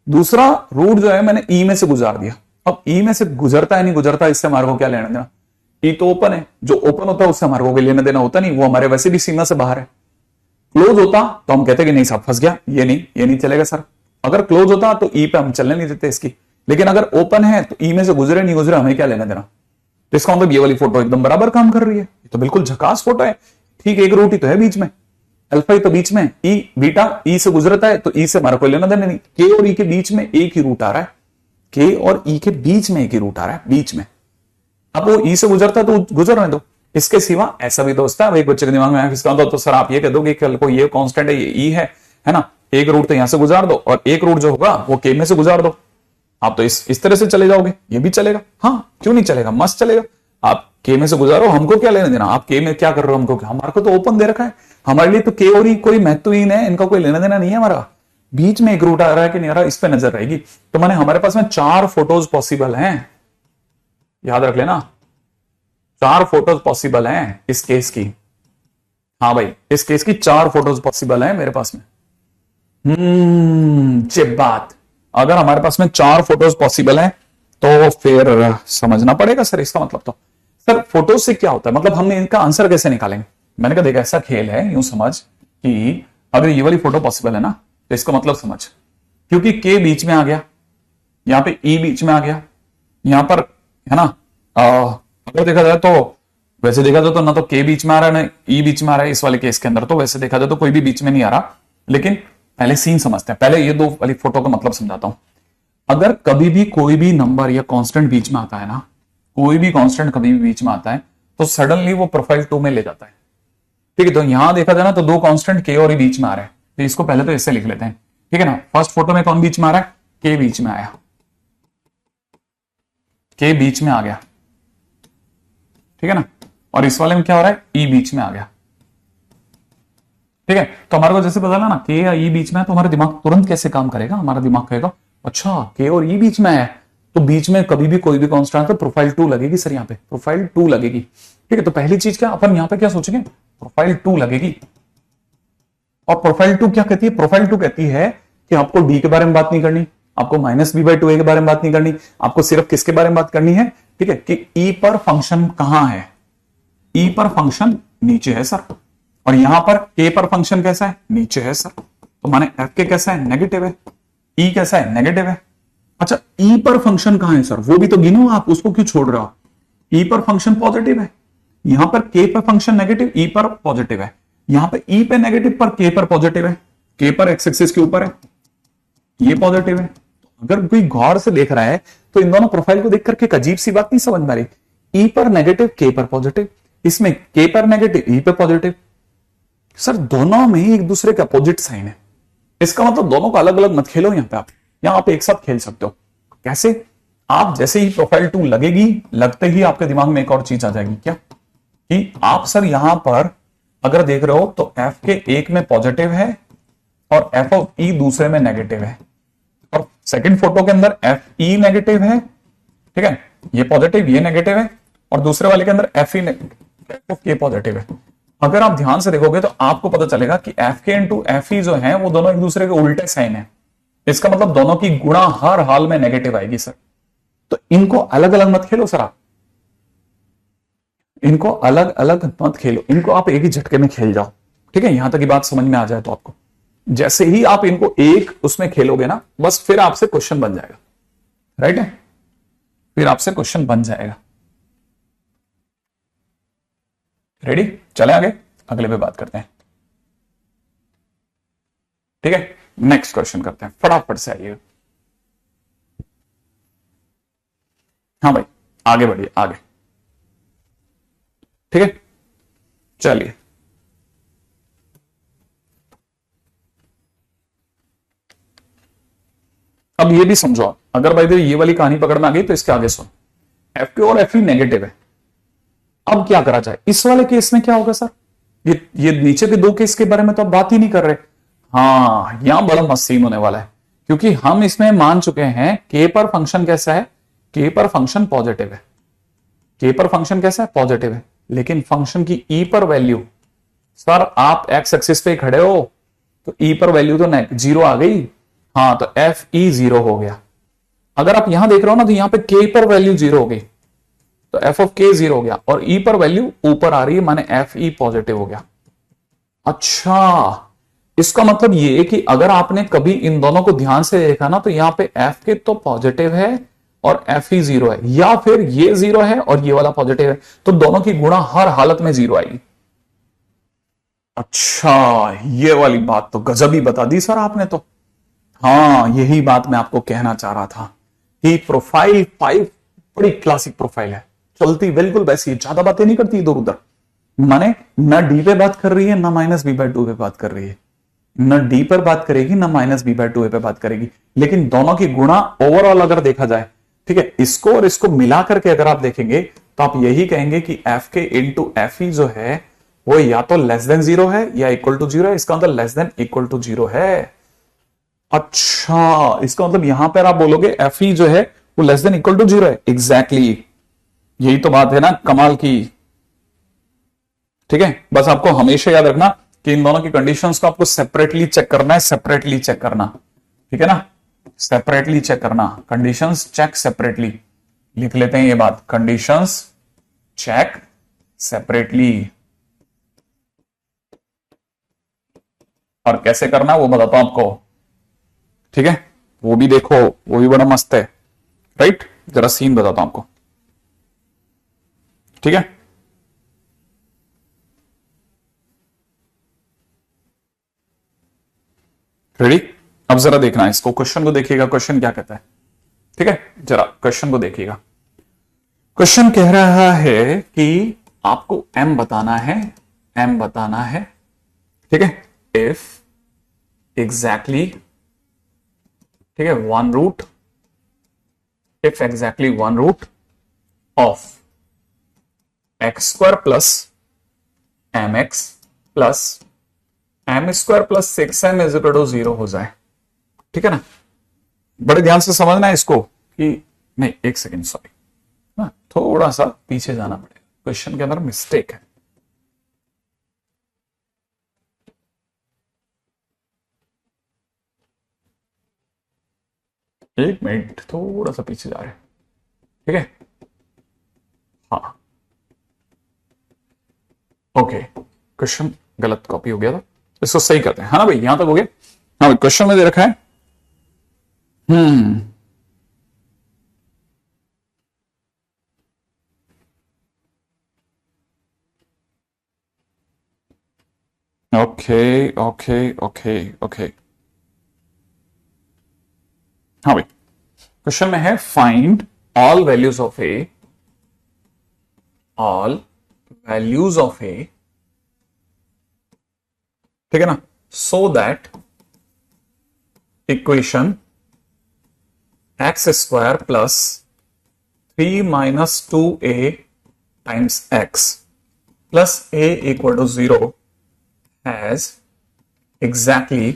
दूसरा रूट जो है मैंने E में से गुजार दिया। अब E में से गुजरता है नहीं गुजरता, इससे हमारे को क्या लेना देना? E तो ओपन है, जो ओपन होता है उससे हमारे को कोई लेना देना होता नहीं, वो हमारे वैसे भी सीमा से बाहर है। क्लोज होता तो हम कहते कि नहीं साहब फंस गया, ये नहीं चलेगा सर। अगर क्लोज होता तो ई पे हम चलने नहीं देते इसकी, लेकिन अगर ओपन है तो ई में से गुजरे नहीं गुजरे हमें क्या लेना देना। तो इसका मतलब ये वाली फोटो एकदम बराबर काम कर रही है। ये तो बिल्कुल झकास फोटो है। ठीक एक रूट ही तो है बीच में, अल्फा ही तो बीच में, ई बीटा ई से गुजरता है तो ई से हमारा कोई लेना देना नहीं। के और ई के बीच में एक ही रूट आ रहा है, के और ई के बीच में एक ही रूट आ रहा है बीच में। अब वो ई से गुजरता है तो गुजरने दो। इसके सिवा ऐसा भी दोस्त है, एक बच्चे के दिमाग में किसका तो सर आप ये कह दो कि कल को ये कांस्टेंट है, ये ई है ना, एक रूट तो यहां से गुजार दो और एक रूट जो होगा वो के में से गुजार दो। आप तो इस तरह से चले जाओगे, ये भी चलेगा। हाँ क्यों नहीं चलेगा, मस्त चलेगा। आप के में से गुजारो, हमको क्या लेना देना? आप के में क्या कर रहे हो हमको? हमारे को तो ओपन दे रखा है, हमारे लिए तो के और ही कोई महत्वहीन है, इनका कोई लेना देना नहीं है हमारा। बीच में एक रूट आ रहा है कि नहीं आ रहा, इस पे नजर रहेगी। तो मैंने हमारे पास में 4 फोटोज पॉसिबल हैं, याद रख लेना 4 फोटोज पॉसिबल हैं इस केस की। हाँ भाई इस केस की 4 फोटोज पॉसिबल हैं मेरे पास में। चिप बात, अगर हमारे पास में 4 फोटोज पॉसिबल हैं तो फिर समझना पड़ेगा सर इसका मतलब। तो सर फोटोज से क्या होता है, मतलब हम इनका आंसर कैसे निकालेंगे? मैंने कहा देख ऐसा खेल है, यूं समझ कि अगर ये वाली फोटो पॉसिबल है ना तो इसका मतलब समझ, क्योंकि के बीच में आ गया, यहां पे ई बीच में आ गया, यहां पर है ना। अगर देखा जाए तो वैसे देखा जाए तो ना तो के बीच में आ रहा है ना ई बीच में आ रहा है इस वाले केस के अंदर। तो वैसे देखा जाए तो कोई भी बीच में नहीं आ रहा, लेकिन पहले सीन समझते हैं। पहले ये 2 वाली फोटो का मतलब समझाता हूं। अगर कभी भी कोई भी नंबर या कांस्टेंट बीच में आता है ना, कोई भी कांस्टेंट कभी भी बीच में आता है तो सडनली वो प्रोफाइल 2 में ले जाता है। ठीक है, तो यहां देखा जाए ना तो दो कांस्टेंट के और ई बीच में आ रहे हैं, तो इसको पहले तो ऐसे लिख लेते हैं। ठीक है ना, फर्स्ट फोटो में कौन बीच में आ रहा है, के बीच में आया, के बीच में आ गया। ठीक है ना, और इस वाले में क्या हो रहा है, ई बीच में आ गया। ठीक है, तो हमारे को जैसे पता चला ना के या ई बीच में है, तो हमारा दिमाग तुरंत कैसे काम करेगा, हमारा दिमाग कहेगा अच्छा के और ई बीच में है, तो बीच में कभी भी कोई भी कांस्टेंट तो प्रोफाइल 2 लगेगी सर, यहाँ पे प्रोफाइल 2 लगेगी। ठीक है, तो पहली चीज क्या अपन यहाँ पे क्या सोचेंगे, प्रोफाइल 2 लगेगी। और प्रोफाइल 2 क्या कहती है, प्रोफाइल 2 कहती है कि आपको डी के बारे में बात नहीं करनी, आपको -b/2a के बारे में बात नहीं करनी, आपको सिर्फ किसके बारे में बात करनी है, ठीक है, कि ई पर फंक्शन कहां है, ई पर फंक्शन नीचे है सर, और यहां पर के पर फंक्शन कैसा है, नीचे है सर, तो माने एफ के कैसा है, नेगेटिव है, ई कैसा है, नेगेटिव है। अच्छा, ई पर फंक्शन कहां है सर, वो भी तो गिनो आप, उसको क्यों छोड़ रहे हो, ई पर फंक्शन पॉजिटिव है, यहां पर के पर फंक्शन नेगेटिव, ई पर पॉजिटिव है, यहां पे ई पे नेगेटिव पर के पर पॉजिटिव है, के पर एक्स एक्सिस के ऊपर है, ये पॉजिटिव है। अगर कोई गौर से देख रहा है तो इन दोनों प्रोफाइल को देख करके एक अजीब सी बात नहीं समझ में आ रही, ई पर नेगेटिव के पर पॉजिटिव, इसमें के पर नेगेटिव ई पे पॉजिटिव, सर दोनों में एक दूसरे के अपोजिट साइन है, इसका मतलब दोनों को अलग अलग मत खेलो, यहां आप एक साथ खेल सकते हो। कैसे, आप जैसे ही प्रोफाइल 2 लगेगी, लगते ही आपके दिमाग में एक और चीज आ जाएगी, क्या कि आप सर यहां पर अगर देख रहे हो तो एफ के एक में पॉजिटिव है और एफ ऑफ ई दूसरे में नेगेटिव है, और सेकंड फोटो के अंदर एफ ई नेगेटिव है, ठीक है, ये पॉजिटिव ये नेगेटिव है, और दूसरे वाले के अंदर एफ ई एफ ऑफ के पॉजिटिव है। अगर आप ध्यान से देखोगे तो आपको पता चलेगा कि एफ के इंटू एफ ई जो है वो दोनों एक दूसरे के उल्टे साइन है, इसका मतलब दोनों की गुणा हर हाल में नेगेटिव आएगी सर। तो इनको अलग अलग मत खेलो सर, आप इनको अलग अलग मत खेलो, इनको आप एक ही झटके में खेल जाओ। ठीक है, यहां तक की बात समझ में आ जाए तो आपको, जैसे ही आप इनको एक उसमें खेलोगे ना, बस फिर आपसे क्वेश्चन बन जाएगा, राइट है, फिर आपसे क्वेश्चन बन जाएगा। रेडी, चले आगे, अगले पे बात करते हैं। ठीक है, नेक्स्ट क्वेश्चन करते हैं, फटाफट से आइए। हाँ भाई, आगे बढ़िए आगे। ठीक है, चलिए अब ये भी समझो, अगर भाई ये वाली कहानी पकड़ में आ गई तो इसके आगे सुन, एफ के और एफ ई नेगेटिव है। अब क्या करा जाए, इस वाले केस में क्या होगा सर, ये नीचे के दो केस के बारे में तो आप बात ही नहीं कर रहे। हाँ, यहां बड़ा मस्त सीन होने वाला है, क्योंकि हम इसमें मान चुके हैं के पर फंक्शन कैसा है, के पर फंक्शन पॉजिटिव है, के पर फंक्शन कैसा है, पॉजिटिव है, लेकिन फंक्शन की ई पर वैल्यू, सर आप एक्स एक्सिस पे खड़े हो तो ई पर वैल्यू तो 0 आ गई, हाँ तो एफ ई 0 हो गया। अगर आप यहां देख रहे हो ना तो यहां पे के पर वैल्यू 0 हो गई, तो एफ ऑफ के 0 हो गया, और ई पर वैल्यू ऊपर आ रही है, माने एफ ई पॉजिटिव हो गया। अच्छा, इसका मतलब ये कि अगर आपने कभी इन दोनों को ध्यान से देखा ना तो यहां पे एफ के तो पॉजिटिव है और एफ ई 0 है, या फिर ये 0 है और ये वाला पॉजिटिव है, तो दोनों की गुणा हर हालत में 0 आएगी। अच्छा, ये वाली बात तो गजब ही बता दी सर आपने तो। हाँ, यही बात मैं आपको कहना चाह रहा था कि प्रोफाइल 5 बड़ी क्लासिक प्रोफाइल है, चलती बिल्कुल वैसी है, ज्यादा बातें नहीं करती इधर उधर, माने ना डी पे बात कर रही है ना -b/2 पे बात कर रही है, न डी पर बात करेगी ना -b/2a पे बात करेगी, लेकिन दोनों की गुणा ओवरऑल अगर देखा जाए, ठीक है, इसको और इसको मिला करके अगर आप देखेंगे तो आप यही कहेंगे कि एफ के इंटू एफ ई जो है वो या तो लेस देन 0 है या इक्वल टू 0 है, इसका मतलब लेस देन इक्वल टू 0 है। अच्छा, इसका मतलब यहां पर आप बोलोगे एफ ई जो है वो लेस देन इक्वल टू 0 है, एग्जैक्टली यही तो बात है ना कमाल की। ठीक है, बस आपको हमेशा याद रखना कि इन दोनों की कंडीशंस को आपको सेपरेटली चेक करना है, सेपरेटली चेक करना, ठीक है ना, सेपरेटली चेक करना, कंडीशंस चेक सेपरेटली, लिख लेते हैं ये बात, कंडीशंस चेक सेपरेटली, और कैसे करना है वो बताता हूं आपको। ठीक है, वो भी देखो, वो भी बड़ा मस्त है, राइट, जरा सीन बताता हूं आपको। ठीक है, रेडी, अब जरा देखना इसको, क्वेश्चन को देखिएगा, क्वेश्चन क्या कहता है। ठीक है, जरा क्वेश्चन को देखिएगा। क्वेश्चन कह रहा है कि आपको m बताना है, m बताना है, ठीक है। इफ एग्जैक्टली, ठीक है, one root, if exactly one root of x square plus m x plus m square plus 6m is equal to 0 हो जाए, ठीक है ना। बड़े ध्यान से समझना है इसको कि नहीं, एक सेकेंड, सॉरी, थोड़ा सा पीछे जाना पड़ेगा, क्वेश्चन के अंदर मिस्टेक है। एक मिनट, थोड़ा सा पीछे जा रहे हैं, ठीक है। हाँ, ओके, क्वेश्चन गलत कॉपी हो गया था, इसको सही करते हैं, है ना भाई, यहां तक हो गया। हाँ भाई, क्वेश्चन में दे रखा है ओके ओके ओके ओके। हाँ भाई, क्वेश्चन में है find all values of a, all values of a, ठीक है ना, so that equation x square plus 3 minus 2a times x plus a equal to 0 has exactly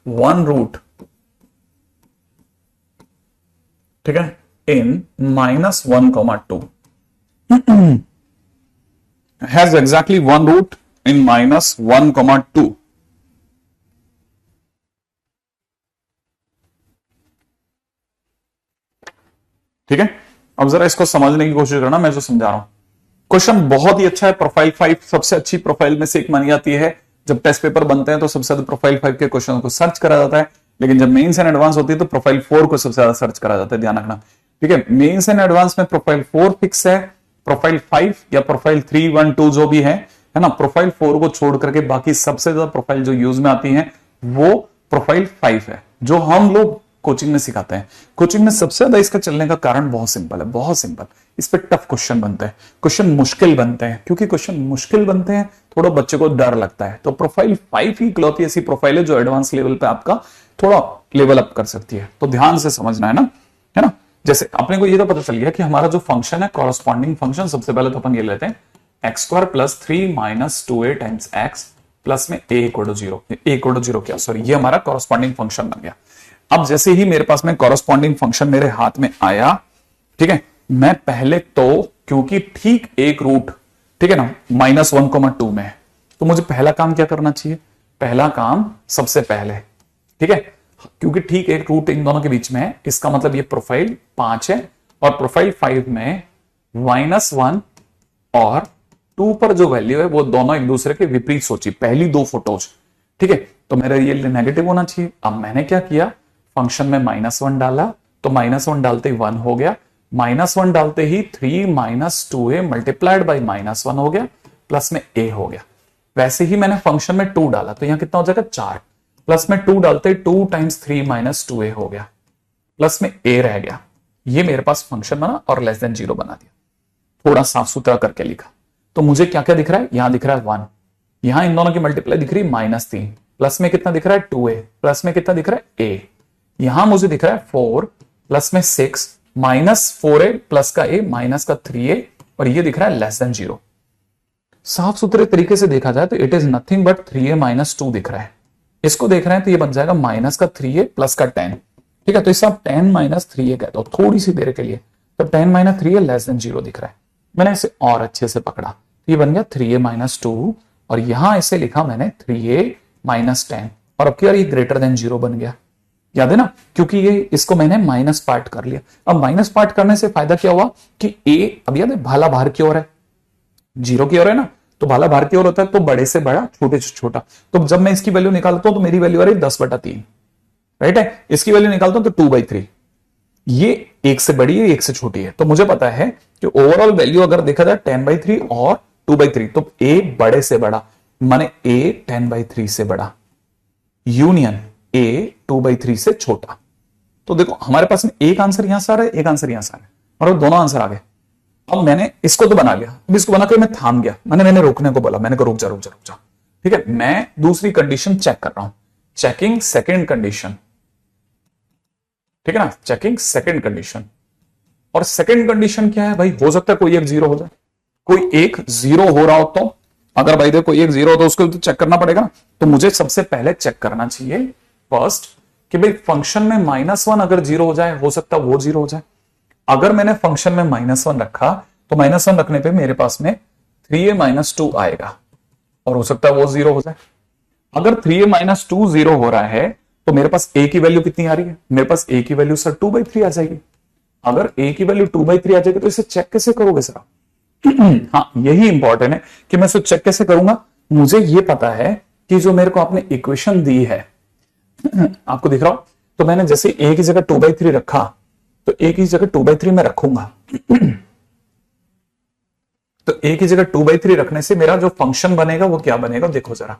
one root, ठीक है, in -1, 2 has exactly one root in -1, 2। ठीक है, अब जरा इसको समझने की कोशिश करना, मैं जो समझा रहा हूं। क्वेश्चन बहुत ही अच्छा है, प्रोफाइल 5 सबसे अच्छी प्रोफाइल में से एक मानी जाती है। जब टेस्ट पेपर बनते हैं तो सबसे ज्यादा प्रोफाइल 5 के क्वेश्चन को सर्च करा जाता है, लेकिन जब मेंस एंड एडवांस होती है तो प्रोफाइल 4 को सबसे ज्यादा सर्च करा जाता है, ध्यान रखना, ठीक है। मेंस एंड एडवांस में प्रोफाइल 4 फिक्स है, प्रोफाइल 5 या प्रोफाइल 3, 1, 2 जो भी है ना, प्रोफाइल 4 को छोड़ करके बाकी सबसे ज्यादा प्रोफाइल जो यूज में आती है वो प्रोफाइल 5 है, जो हम लोग कोचिंग में सिखाते हैं। कोचिंग में सबसे ज्यादा इसका चलने का कारण बहुत सिंपल है, बहुत सिंपल, इस पे टफ क्वेश्चन बनते हैं, क्वेश्चन मुश्किल बनते हैं, क्योंकि क्वेश्चन मुश्किल बनते हैं थोड़ा बच्चे को डर लगता है। तो प्रोफाइल 5 ही इकलौती ऐसी प्रोफाइल है जो एडवांस लेवल पे आपका थोड़ा लेवल अप कर सकती है, तो ध्यान से समझना है ना। जैसे अपने को ये तो पता चल गया कि हमारा जो फंक्शन है कॉरस्पॉन्डिंग फंक्शन, सबसे पहले तो अपन ये लेते हैं x square plus 3 minus 2a times x plus में a equal to 0, a equal to 0 क्या, सॉरी, ये हमारा कॉरस्पॉन्डिंग फंक्शन बन गया। अब जैसे ही मेरे पास में कॉरस्पॉन्डिंग फंक्शन मेरे हाथ में आया, ठीक है, मैं पहले तो, क्योंकि ठीक एक रूट, ठीक है ना, -1, 2 में है, तो मुझे पहला काम क्या करना चाहिए, पहला काम सबसे पहले, ठीक है, क्योंकि ठीक एक रूट इन दोनों के बीच में है, इसका मतलब ये प्रोफाइल 5 है, और प्रोफाइल 5 में -1 और 2 पर जो वैल्यू है वो दोनों एक दूसरे के विपरीत सोची, पहली दो फोटोज, ठीक है, तो मेरा ये नेगेटिव होना चाहिए। अब मैंने क्या किया, फंक्शन में -1 डाला, तो -1 डालते ही 1 हो गया, -1 डालते ही 3 माइनस 2a मल्टीप्लाइड बाई -1 हो गया, प्लस में a हो गया। वैसे ही मैंने फंक्शन में 2 डाला, तो यहां कितना हो जाएगा 4, प्लस में 2 डालते 2 टाइम्स 3 माइनस 2a हो गया, प्लस में a रह गया। ये मेरे पास फंक्शन बना और लेस देन 0 बना दिया, थोड़ा साफ सुथरा करके लिखा। तो मुझे क्या क्या दिख रहा है, यहां दिख रहा है 1, यहां इन दोनों की मल्टीप्लाई दिख रही है -3, प्लस में कितना दिख रहा है 2a, प्लस में कितना दिख रहा है a, यहां मुझे दिख रहा है 4, प्लस में 6, -4a प्लस का a माइनस का 3a, और ये दिख रहा है लेस देन 0। साफ सुथरे तरीके से देखा जाए तो it is nothing but 3a minus 2 दिख रहा है। इसको देख रहे हैं तो ये बन जाएगा माइनस का 3a प्लस का 10, ठीक है, तो इसे आप 10 माइनस 3a कहते हो थोड़ी सी देर के लिए, तो 10 माइनस 3a लेस देन 0 दिख रहा है। मैंने इसे और अच्छे से पकड़ा, तो ये बन गया 3a माइनस 2, और यहां इसे लिखा मैंने 3a माइनस 10, और अब क्या, ये ग्रेटर देन 0 बन गया, याद है ना, क्योंकि ये इसको मैंने माइनस पार्ट कर लिया। अब माइनस पार्ट करने से फायदा क्या हुआ कि a, अब याद है भाला बाहर की ओर है, 0 की ओर है ना, तो भाला बाहर की ओर होता है, तो बड़े से बड़ा छोटे से छोटा, तो जब मैं इसकी वैल्यू निकालता हूं तो मेरी वैल्यू आ रही है 10/3, राइट है, इसकी वैल्यू निकालता हूं तो 2/3, ये एक से बड़ी है, एक से छोटी है, तो मुझे पता है कि ओवरऑल वैल्यू अगर देखा जाए 10/3 और 2/3, तो a बड़े से बड़ा माने a 10/3 से बड़ा, यूनियन a 2/3 से छोटा, तो देखो हमारे पास में एक आंसर यहां से आ रहा है, एक आंसर यहां से आ रहा है, और दोनों आंसर आ गए। अब मैंने इसको तो बना लिया, अब इसको बना के मैं थाम गया, मैंने रोकने को बोला, मैंने कहा रुक जा रुक जा रुक जा। ठीक है, मैं दूसरी कंडीशन चेक कर रहा हूं, चेकिंग सेकेंड कंडीशन। ठीक है ना, चेकिंग सेकेंड कंडीशन। और सेकेंड कंडीशन क्या है भाई, हो सकता है कोई एक जीरो हो जाए, कोई एक जीरो हो रहा हो तो, अगर भाई देखो कोई एक जीरो हो तो उसको तो चेक करना पड़ेगा ना। तो मुझे सबसे पहले चेक करना चाहिए फर्स्ट कि भाई फंक्शन में -1 अगर जीरो हो जाए, हो सकता है वो जीरो हो जाए। अगर मैंने फंक्शन में -1 रखा तो -1 रखने पे मेरे पास में 3a - 2 आएगा, और हो सकता है वो जीरो हो जाए। अगर 3a - 2 जीरो हो रहा है तो मेरे पास a की वैल्यू कितनी आ रही है, मेरे पास a की वैल्यू सर 2/3 आ जाएगी। अगर a की वैल्यू 2/3 आ जाएगी तो इसे चेक कैसे करोगे सर आप? हाँ, यही इंपॉर्टेंट है कि मैं इसे चेक कैसे करूंगा। मुझे ये पता है कि जो मेरे को आपने इक्वेशन दी है, आपको दिख रहा हो, तो मैंने जैसे a की जगह 2/3 रखा तो a की जगह 2/3 में रखूंगा। तो a की जगह 2/3 रखने से मेरा जो फंक्शन बनेगा वो क्या बनेगा, देखो जरा,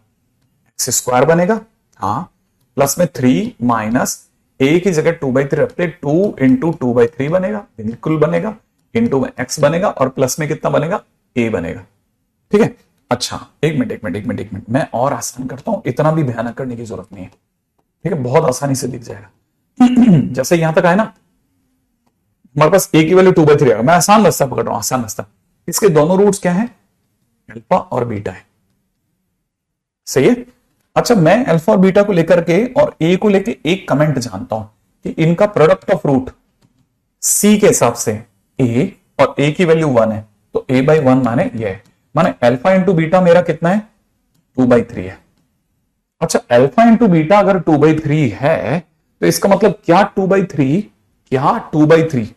x² बनेगा, हाँ, प्लस में 3 माइनस a की जगह 2/3 रखते 2 इंटू 2/3 बनेगा, बिल्कुल बनेगा, इंटू में x बनेगा, और प्लस में कितना बनेगा, a बनेगा। ठीक है, अच्छा एक मिनट मैं और आसान करता हूं, इतना भी भयानक करने की जरूरत नहीं है। ठीक है, बहुत आसानी से दिख जाएगा। जैसे यहां तक आए ना, हमारे पास a की वैल्यू 2/3 आएगा, मैं आसान रास्ता पकड़ रहा हूं, आसान रास्ता। इसके दोनों रूट्स क्या है, अल्फा और बीटा है, सही है। अच्छा, मैं अल्फा और बीटा को लेकर के और a को लेकर एक कमेंट जानता हूं कि इनका प्रोडक्ट ऑफ रूट c के हिसाब से a, और a की वैल्यू 1 है, तो a/1 माने ये है, माने अल्फा इंटू बीटा मेरा कितना है, 2/3 है। अच्छा, अल्फा इंटू बीटा अगर 2/3 है तो इसका मतलब क्या 2/3, क्या 2/3,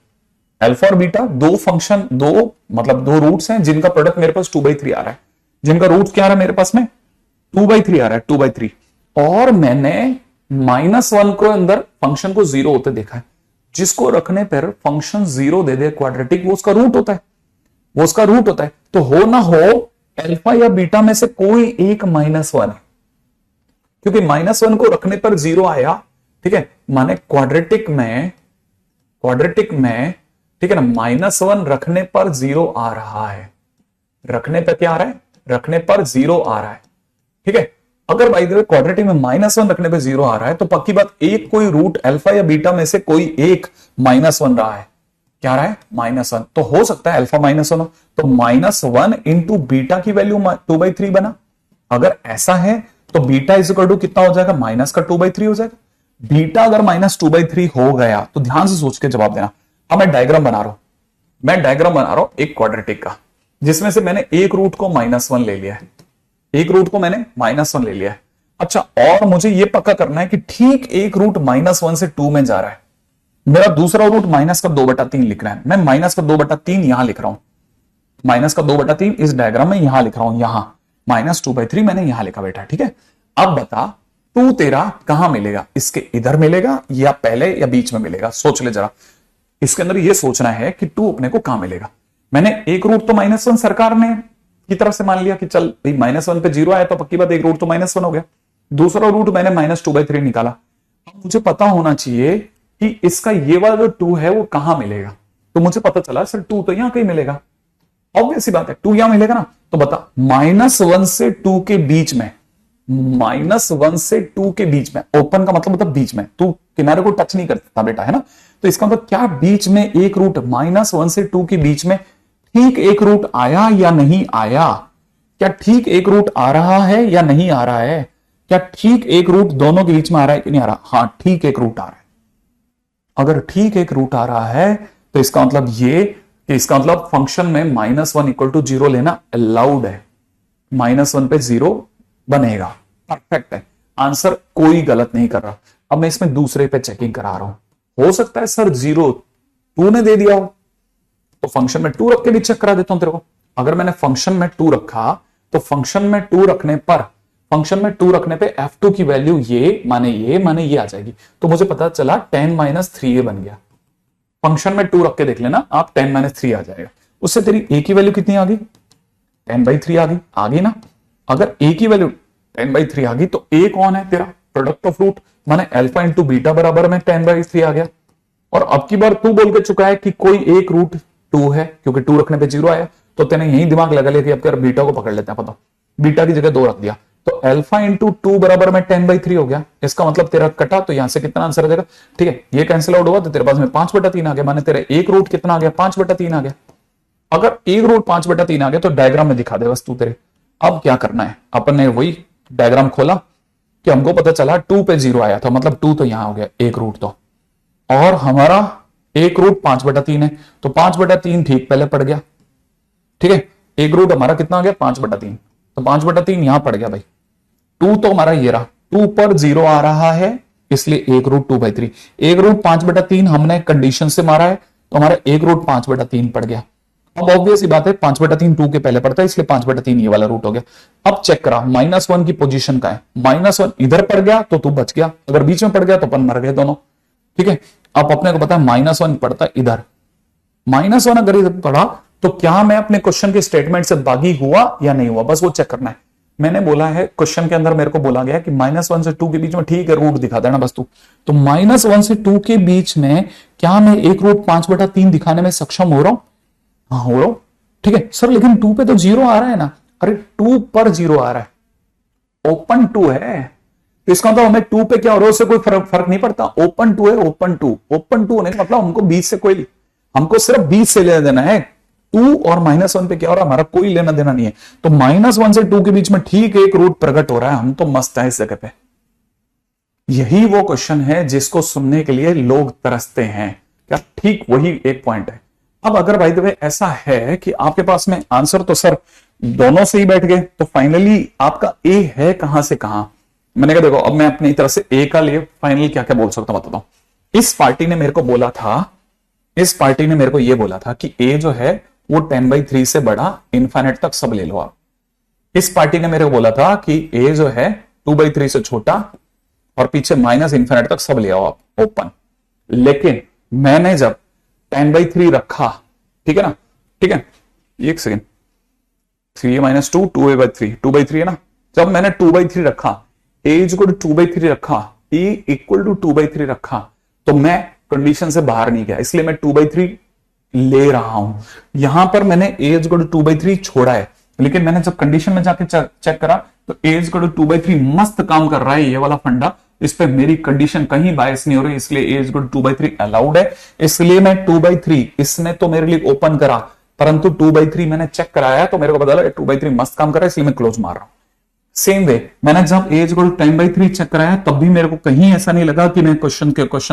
अल्फा और बीटा दो फंक्शन, दो मतलब दो रूट्स हैं जिनका प्रोडक्ट मेरे पास 2/3 आ रहा है, जिनका रूट क्या आ रहा है मेरे पास में 2/3 आ रहा है, 2/3। और मैंने -1 को अंदर फंक्शन को 0 होते देखा है, जिसको रखने पर फंक्शन 0 दे दे क्वाड्रेटिक, वो उसका रूट होता है, वो उसका रूट होता है। तो हो ना हो अल्फा या बीटा में से कोई एक -1 है, क्योंकि -1 को रखने पर 0 आया। ठीक है, माने क्वाड्रेटिक में ठीक है ना, -1 रखने पर 0 आ रहा है, रखने पर क्या आ रहा है, रखने पर 0 आ रहा है। ठीक है, अगर बाई द वे क्वाड्रेटिक में -1 रखने पे 0 आ रहा है तो पक्की बात एक कोई रूट अल्फा या बीटा में से कोई एक -1 रहा है, क्या रहा है, -1। तो हो सकता है अल्फा -1 हो, तो -1 इंटू बीटा की वैल्यू 2/3 बना। अगर ऐसा है तो बीटा इज इक्वल टू कितना हो जाएगा, माइनस का 2/3 हो जाएगा। बीटा अगर -2/3 हो गया तो ध्यान से सोच के जवाब देना। अब मैं डायग्राम बना रहा हूं एक क्वाड्रेटिक का, जिसमें से मैंने एक रूट को -1 ले लिया है, एक रूट को मैंने -1 ले लिया है। अच्छा, और मुझे यह पक्का करना है कि ठीक एक रूट -1 से 2 में जा रहा है, मेरा दूसरा रूट -2/3 लिखना है। मैं -2/3 यहां लिख रहा हूं, -2/3 इस डायग्राम में यहां लिख रहा हूं, यहां -2/3 मैंने यहां लिखा बेटा। ठीक है, अब बता 2 तेरा कहां मिलेगा, इसके इधर मिलेगा या पहले या बीच में मिलेगा, सोच ले जरा। इसके अंदर यह सोचना है कि 2 अपने को कहां मिलेगा। मैंने एक रूट तो -1 सरकार ने की तरफ से मान लिया कि चल भाई -1 पे 0 आया तो पक्की बात एक रूट तो -1 हो गया। दूसरा रूट मैंने -2/3 निकाला। अब मुझे पता होना चाहिए कि इसका ये वाला जो 2 है वो कहां मिलेगा। तो मुझे पता चला सर 2 तो यहां कहीं मिलेगा, ऑब्वियस सी बात है 2 यहां मिलेगा ना। तो बता -1 से 2 के बीच में, -1 से 2 के बीच में, ओपन का मतलब बीच में, तू किनारे को टच नहीं कर सकता बेटा, है ना। तो इसका मतलब क्या बीच में एक रूट -1 से 2 के बीच में ठीक एक रूट आया या नहीं आया, क्या ठीक एक रूट आ रहा है या नहीं आ रहा है, क्या ठीक एक रूट दोनों के बीच में आ रहा है कि नहीं आ रहा। हाँ, ठीक एक रूट आ रहा है। अगर ठीक एक रूट आ रहा है तो इसका मतलब ये कि इसका मतलब फंक्शन में -1 = 0 लेना अलाउड है, -1 पे 0 बनेगा, परफेक्ट है आंसर, कोई गलत नहीं कर रहा। अब मैं इसमें दूसरे पे चेकिंग करा रहा हूं, हो सकता है सर 0 तूने दे दिया हो तो फंक्शन में 2 रख के भी चेक करा देता हूं तेरे को। अगर मैंने फंक्शन में 2 रखा तो फंक्शन में 2 रखने पे f2 की वैल्यू ये माने आ जाएगी। तो मुझे पता चला 10 - 3a बन गया। फंक्शन में 2 रख के देख लेना आप, 10 - 3 आ जाएगा। उससे तेरी a की वैल्यू कितनी आ गई, 10/3 आ गई ना। अगर a की वैल्यू 10/3 आ गई तो a कौन है तेरा, प्रोडक्ट ऑफ रूट माने अल्फा इंटू बीटा बराबर में 10/3 आ गया। और अब की बार तू बोल के चुका है कि कोई एक रूट 2 है, क्योंकि 2 रखने पे 0 आया, तो तेने यही दिमाग लगा लिया कि अब यार बीटा को पकड़ लेते हैं, पता बीटा की जगह 2 रख दिया, तो अल्फा इंटू 2 बराबर में 10/3 हो गया। इसका मतलब तेरा कटा, तो यहां से कितना आंसर आ जाएगा, ठीक है, ये कैंसिल आउट हुआ तो तेरे पास में 5/3 आ गया, माने तेरा एक रूट कितना आ गया, 5/3 आ गया। अगर एक रूट 5/3 आ गया तो डायग्राम में दिखा दे बस तू तेरे। अब क्या करना है, अपन ने वही डायग्राम खोला कि हमको पता चला 2 पे 0 आया था, मतलब 2 तो यहां हो गया एक रूट, तो और हमारा एक रूट 5/3 है, तो 5/3 ठीक पहले पड़ गया, ठीक है, एक रूट हमारा कितना आ गया 5/3, तो 5/3 यहां पड़ गया भाई। 2 तो हमारा ये रहा, 2 पर 0 आ रहा है, इसलिए एक रूट 2/3, एक रूट 5/3 हमने कंडीशन से मारा है, तो हमारा एक रूट 5/3 पड़ गया। अब ऑब्वियस ही बात है 5/3 2 के पहले पड़ता है, इसलिए 5/3 ये वाला रूट हो गया। अब चेक करा -1 की पोजीशन का है, -1 इधर पड़ गया तो तू बच गया, अगर बीच में पड़ गया तो अपन मर गए दोनों, ठीक है। अब अपने को पता है -1 पड़ता है इधर, -1 अगर इधर पड़ा तो क्या मैं अपने क्वेश्चन के स्टेटमेंट से बागी हुआ या नहीं हुआ, बस वो चेक करना है। मैंने बोला है क्वेश्चन के अंदर मेरे को बोला गया कि -1 से 2 के बीच में, ठीक है, रूट दिखा देना बस तू, तो -1 से 2 के बीच में क्या मैं एक रूट 5/3 दिखाने में सक्षम हो रहा हूं, हाँ हो रहा हूं, ठीक है सर, लेकिन 2 पे तो 0 आ रहा है ना, अरे 2 पर 0 आ रहा है, ओपन 2 है, तो इसका मतलब हमें 2 पे क्या हो रहा है उससे कोई फर्क नहीं पड़ता, ओपन 2 है, ओपन 2 होने का मतलब हमको बीच से कोई, हमको सिर्फ बीच से लेना देना है, 2 और -1 पे क्या हो रहा है हमारा कोई लेना देना नहीं है, तो -1 से 2 के बीच में ठीक एक रूट प्रकट हो रहा है, हम तो मस्त है इस जगह पे। यही वो क्वेश्चन है जिसको सुनने के लिए लोग तरसते हैं, क्या ठीक वही एक पॉइंट है। अब अगर भाई वे ऐसा है कि आपके पास में आंसर तो सर दोनों से ही बैठ गए, तो फाइनली आपका ए है कहां से कहां, मैंने कहा देखो अब मैं अपनी तरफ से ए का लिए फाइनली क्या क्या बोल सकता हूं बताता हूं। इस पार्टी ने मेरे को बोला था, इस पार्टी ने मेरे को यह बोला था कि ए जो है वो 10/3 से बड़ा, इनफाइनाइट तक सब ले लो आप। इस पार्टी ने मेरे को बोला था कि ए जो है 2/3 से छोटा और पीछे -इनफाइनाइट तक सब ले आओ आप, ओपन। लेकिन मैंने जब 10/3 रखा, ठीक है ना, ठीक है, एक सेकेंड, 3a-2 2a/3 2/3 है ना, जब मैंने 2/3 रखा, a इक्वल टू 2/3 रखा, e इक्वल टू 2/3 रखा, तो मैं कंडीशन से बाहर नहीं गया, इसलिए मैं 2/3 ले रहा हूं। यहां पर मैंने a इक्वल टू 2/3 छोड़ा है, लेकिन मैंने जब कंडीशन में जाके चेक करा तो a इक्वल टू 2/3 मस्त काम कर रहा है, ये वाला फंडा, इस पे मेरी कंडीशन कहीं बायस नहीं हो रही, इसलिए a इक्वल टू 2/3 अलाउड है, इसलिए मैं 2/3, इसने तो मेरे लिए ओपन करा, परंतु 2/3 मैंने चेक कराया तो मेरे को पता लगा 2/3 मस्त काम कर रहा है, इसलिए मैं क्लोज मार रहा हूं। सेम वे मैंने जब a इक्वल टू 10/3 चेक कराया तब भी मेरे को कहीं ऐसा नहीं लगा कि मैं क्वेश्चन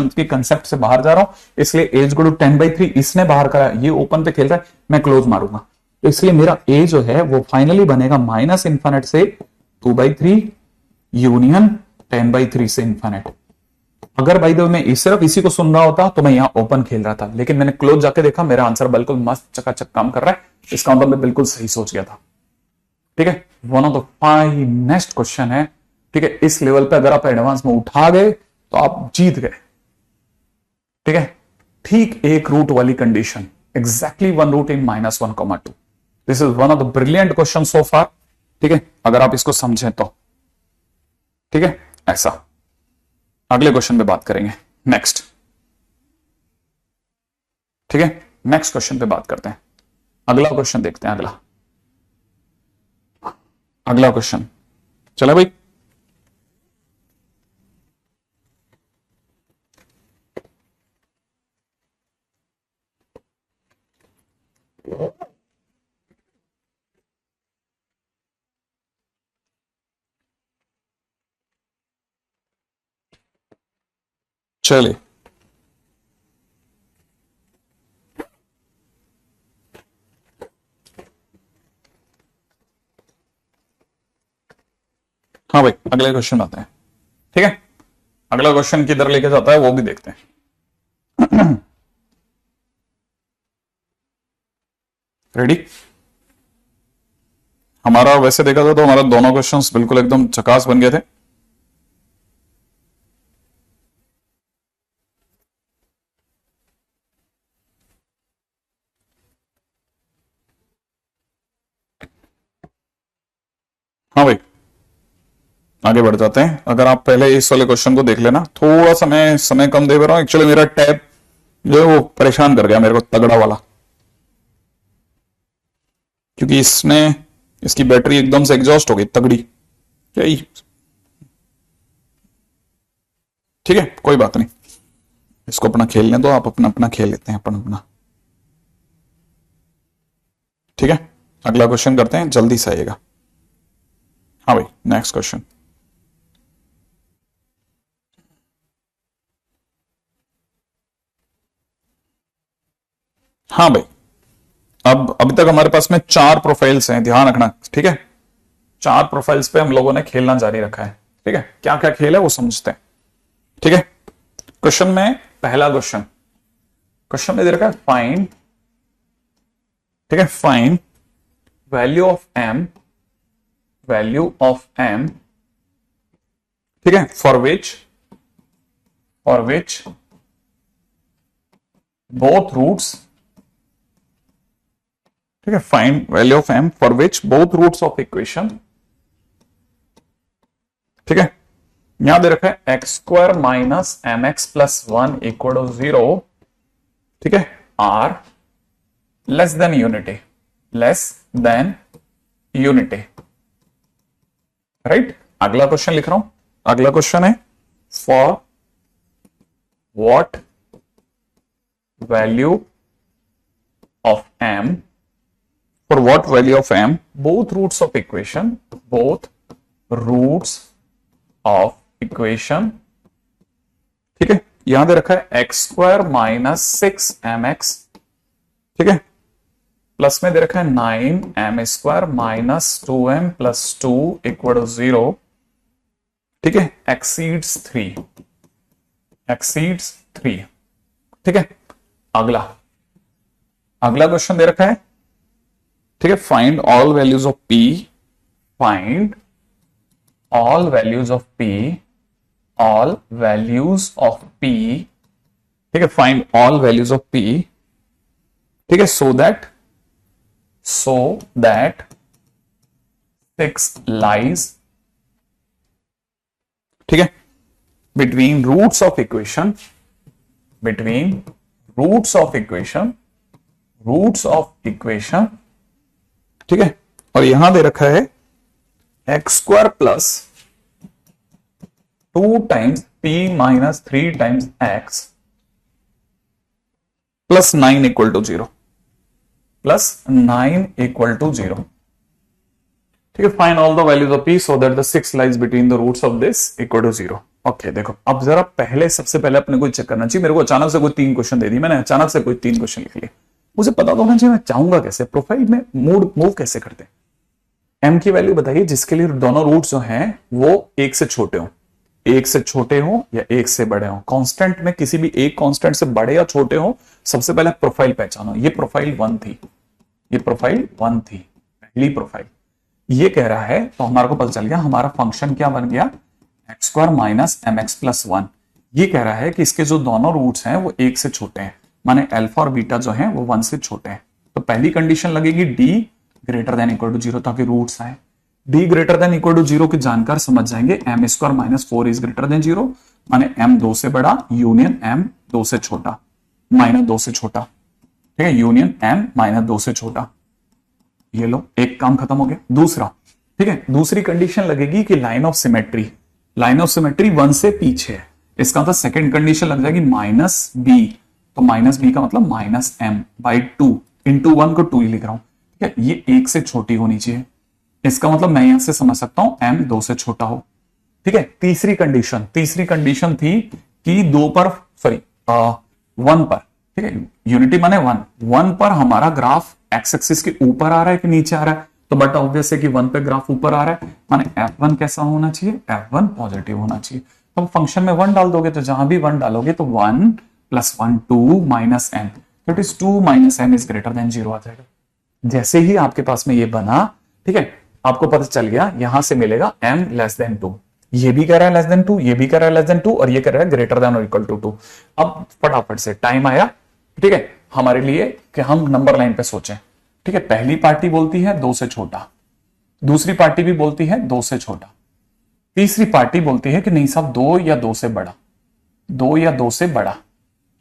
के कंसेप्ट से बाहर जा रहा हूं, इसलिए a इक्वल टू 10/3 इसने बाहर कराया, ये ओपन पे खेल रहा है, मैं क्लोज मारूंगा, तो इसलिए मेरा a जो है वो फाइनली बनेगा -इनफाइनाइट से 2/3 यूनियन 10/3 से इनफाइनाइट। अगर भाई दो मैं सिर्फ इसी को सुन रहा होता तो मैं यहां ओपन खेल रहा था, लेकिन मैंने क्लोज जाके देखा मेरा आंसर बिल्कुल मस्त चकाचक काम कर रहा है, इसका मतलब मैं बिल्कुल सही सोच गया था, ठीक है। One of the finest question है, ठीक है, इस लेवल पे अगर आप एडवांस में उठा गए तो आप जीत गए, ठीक है। ठीक एक रूट वाली condition, exactly one root in -1, 2, this is one of the brilliant question so far, ठीक है, अगर आप इसको समझें तो, ठीक है। ऐसा अगले क्वेश्चन पे बात करेंगे, नेक्स्ट, ठीक है, नेक्स्ट क्वेश्चन पे बात करते हैं, अगला क्वेश्चन देखते हैं, अगला क्वेश्चन चलो भाई। चलिए हाँ भाई अगले क्वेश्चन आते हैं, ठीक है, अगला क्वेश्चन किधर लेके जाता है वो भी देखते हैं। रेडी, हमारा वैसे देखा था तो हमारा दोनों क्वेश्चंस बिल्कुल एकदम झकास बन गए थे, हाँ भाई आगे बढ़ जाते हैं। अगर आप पहले इस वाले क्वेश्चन को देख लेना, थोड़ा समय कम दे रहा हूं, एक्चुअली मेरा टैब जो है वो परेशान कर गया मेरे को, तगड़ा वाला, क्योंकि इसकी बैटरी एकदम से एग्जॉस्ट हो गई तगड़ी। क्या ही, ठीक है कोई बात नहीं, इसको अपना खेलने दो, आप अपना अपना खेल लेते हैं अपन अपना। ठीक है, अगला क्वेश्चन करते हैं, जल्दी से आइएगा। हाँ भाई, नेक्स्ट क्वेश्चन। हाँ भाई, अब अभी तक हमारे पास में 4 प्रोफाइल्स हैं, ध्यान रखना। ठीक है, 4 प्रोफाइल्स पे हम लोगों ने खेलना जारी रखा है। ठीक है, क्या क्या खेल है वो समझते हैं। ठीक है, क्वेश्चन में पहला क्वेश्चन में दे रखा है फाइंड, ठीक है, फाइंड वैल्यू ऑफ m, ठीक है, फॉर विच बोथ रूट्स, ठीक है, find value of m for which both roots of equation, ठीक है, यहां दे रखा है x square minus m x plus 1 equal to 0, ठीक है, are less than unity, right. अगला क्वेश्चन लिख रहा हूं, अगला क्वेश्चन है for what value of m, for what value of m both roots of equation, ठीक है, यहां दे रखा है x square minus 6 m x, ठीक है, प्लस में दे रखा है 9 m square minus 2m plus 2 equal to 0, ठीक है, एक्सीड्स 3, ठीक है। अगला क्वेश्चन दे रखा है, ठीक है, find all values of p, find all values of p, ठीक है, find all values of p, ठीक है, सो दैट 6 लाइज, ठीक है, बिटवीन रूट्स ऑफ इक्वेशन, ठीक है, और यहां दे रखा है x square plus 2 times p minus 3 times x plus 9 equal to 0, ठीक है, find all the values of p so that the 6 lies between the roots of this equal to 0। Okay, देखो अब जरा सबसे पहले अपने को चेक करना चाहिए, मेरे को अचानक से कोई 3 क्वेश्चन दे दी, मैंने अचानक से कोई 3 क्वेश्चन लिख लिए, मुझे पता तो होना चाहिए मैं चाहूंगा कैसे, प्रोफाइल में मूव कैसे करते हैं। m की वैल्यू बताइए जिसके लिए दोनों रूट्स जो हैं वो 1 से छोटे हो या 1 से बड़े हो। कांस्टेंट में किसी भी एक कांस्टेंट से बड़े या छोटे हो, सबसे पहले प्रोफाइल पहचानो। ये प्रोफाइल 1 थी, पहली प्रोफाइल। ये कह रहा है तो हमारे को पता चल गया हमारा फंक्शन क्या बन गया, x square minus m x plus 1। ये कह रहा है कि इसके जो दोनों रूट्स हैं वो 1 से छोटे हैं, माने अल्फा और बीटा जो है वो 1 से छोटे हैं। तो पहली कंडीशन लगेगी d greater than equal to 0 ताकि रूट्स आए। d greater than equal to 0 के जानकार समझ जाएंगे m square minus 4 is greater than 0, माने m 2 से बड़ा यूनियन m 2 से छोटा माइनस 2 से छोटा, ठीक है, यूनियन m माइनस 2 से छोटा। ये लो, एक काम खत्म हो गया। दूसरा, ठीक है, दूसरी कंडीशन लगेगी कि लाइन ऑफ सिमेट्री 1 से पीछे है, इसका मतलब सेकंड कंडीशन लग जाएगी माइनस b, तो माइनस b का मतलब माइनस m बाई 2 इंटू 1 को 2 ही लिख रहा हूं, ठीक है, ये 1 से छोटी होनी चाहिए, इसका मतलब मैं यहां से समझ सकता हूं m 2 से छोटा हो, ठीक है। तीसरी कंडीशन थी कि 1 पर, ठीक है, यूनिटी माने 1 पर हमारा ग्राफ एक्स एक्सिस के ऊपर आ रहा है कि नीचे आ रहा है, तो बट ऑब्वियस है कि 1 पे ग्राफ ऊपर आ रहा है, माने f1 कैसा होना चाहिए, f1 पॉजिटिव होना चाहिए। तो फंक्शन में 1 डाल दोगे तो जहां भी 1 डालोगे तो 1 plus 1 2 minus m, that is 2 minus m is greater than 0 आ जाएगा। जैसे ही आपके पास में ये बना, ठीक है, आपको पता चल गया यहां से मिलेगा m लेस देन 2, ये भी कह रहा है लेस देन 2, ये भी कह रहा है लेस देन 2 और ये कह रहा है ग्रेटर देन और इक्वल टू 2। अब फटाफट से टाइम आया, ठीक है, हमारे लिए कि हम नंबर लाइन पे सोचें, ठीक है। पहली पार्टी बोलती है 2 से छोटा, दूसरी पार्टी भी बोलती है 2 से छोटा, तीसरी पार्टी बोलती है कि नहीं साहब 2 या 2 से बड़ा, 2 या 2 से बड़ा।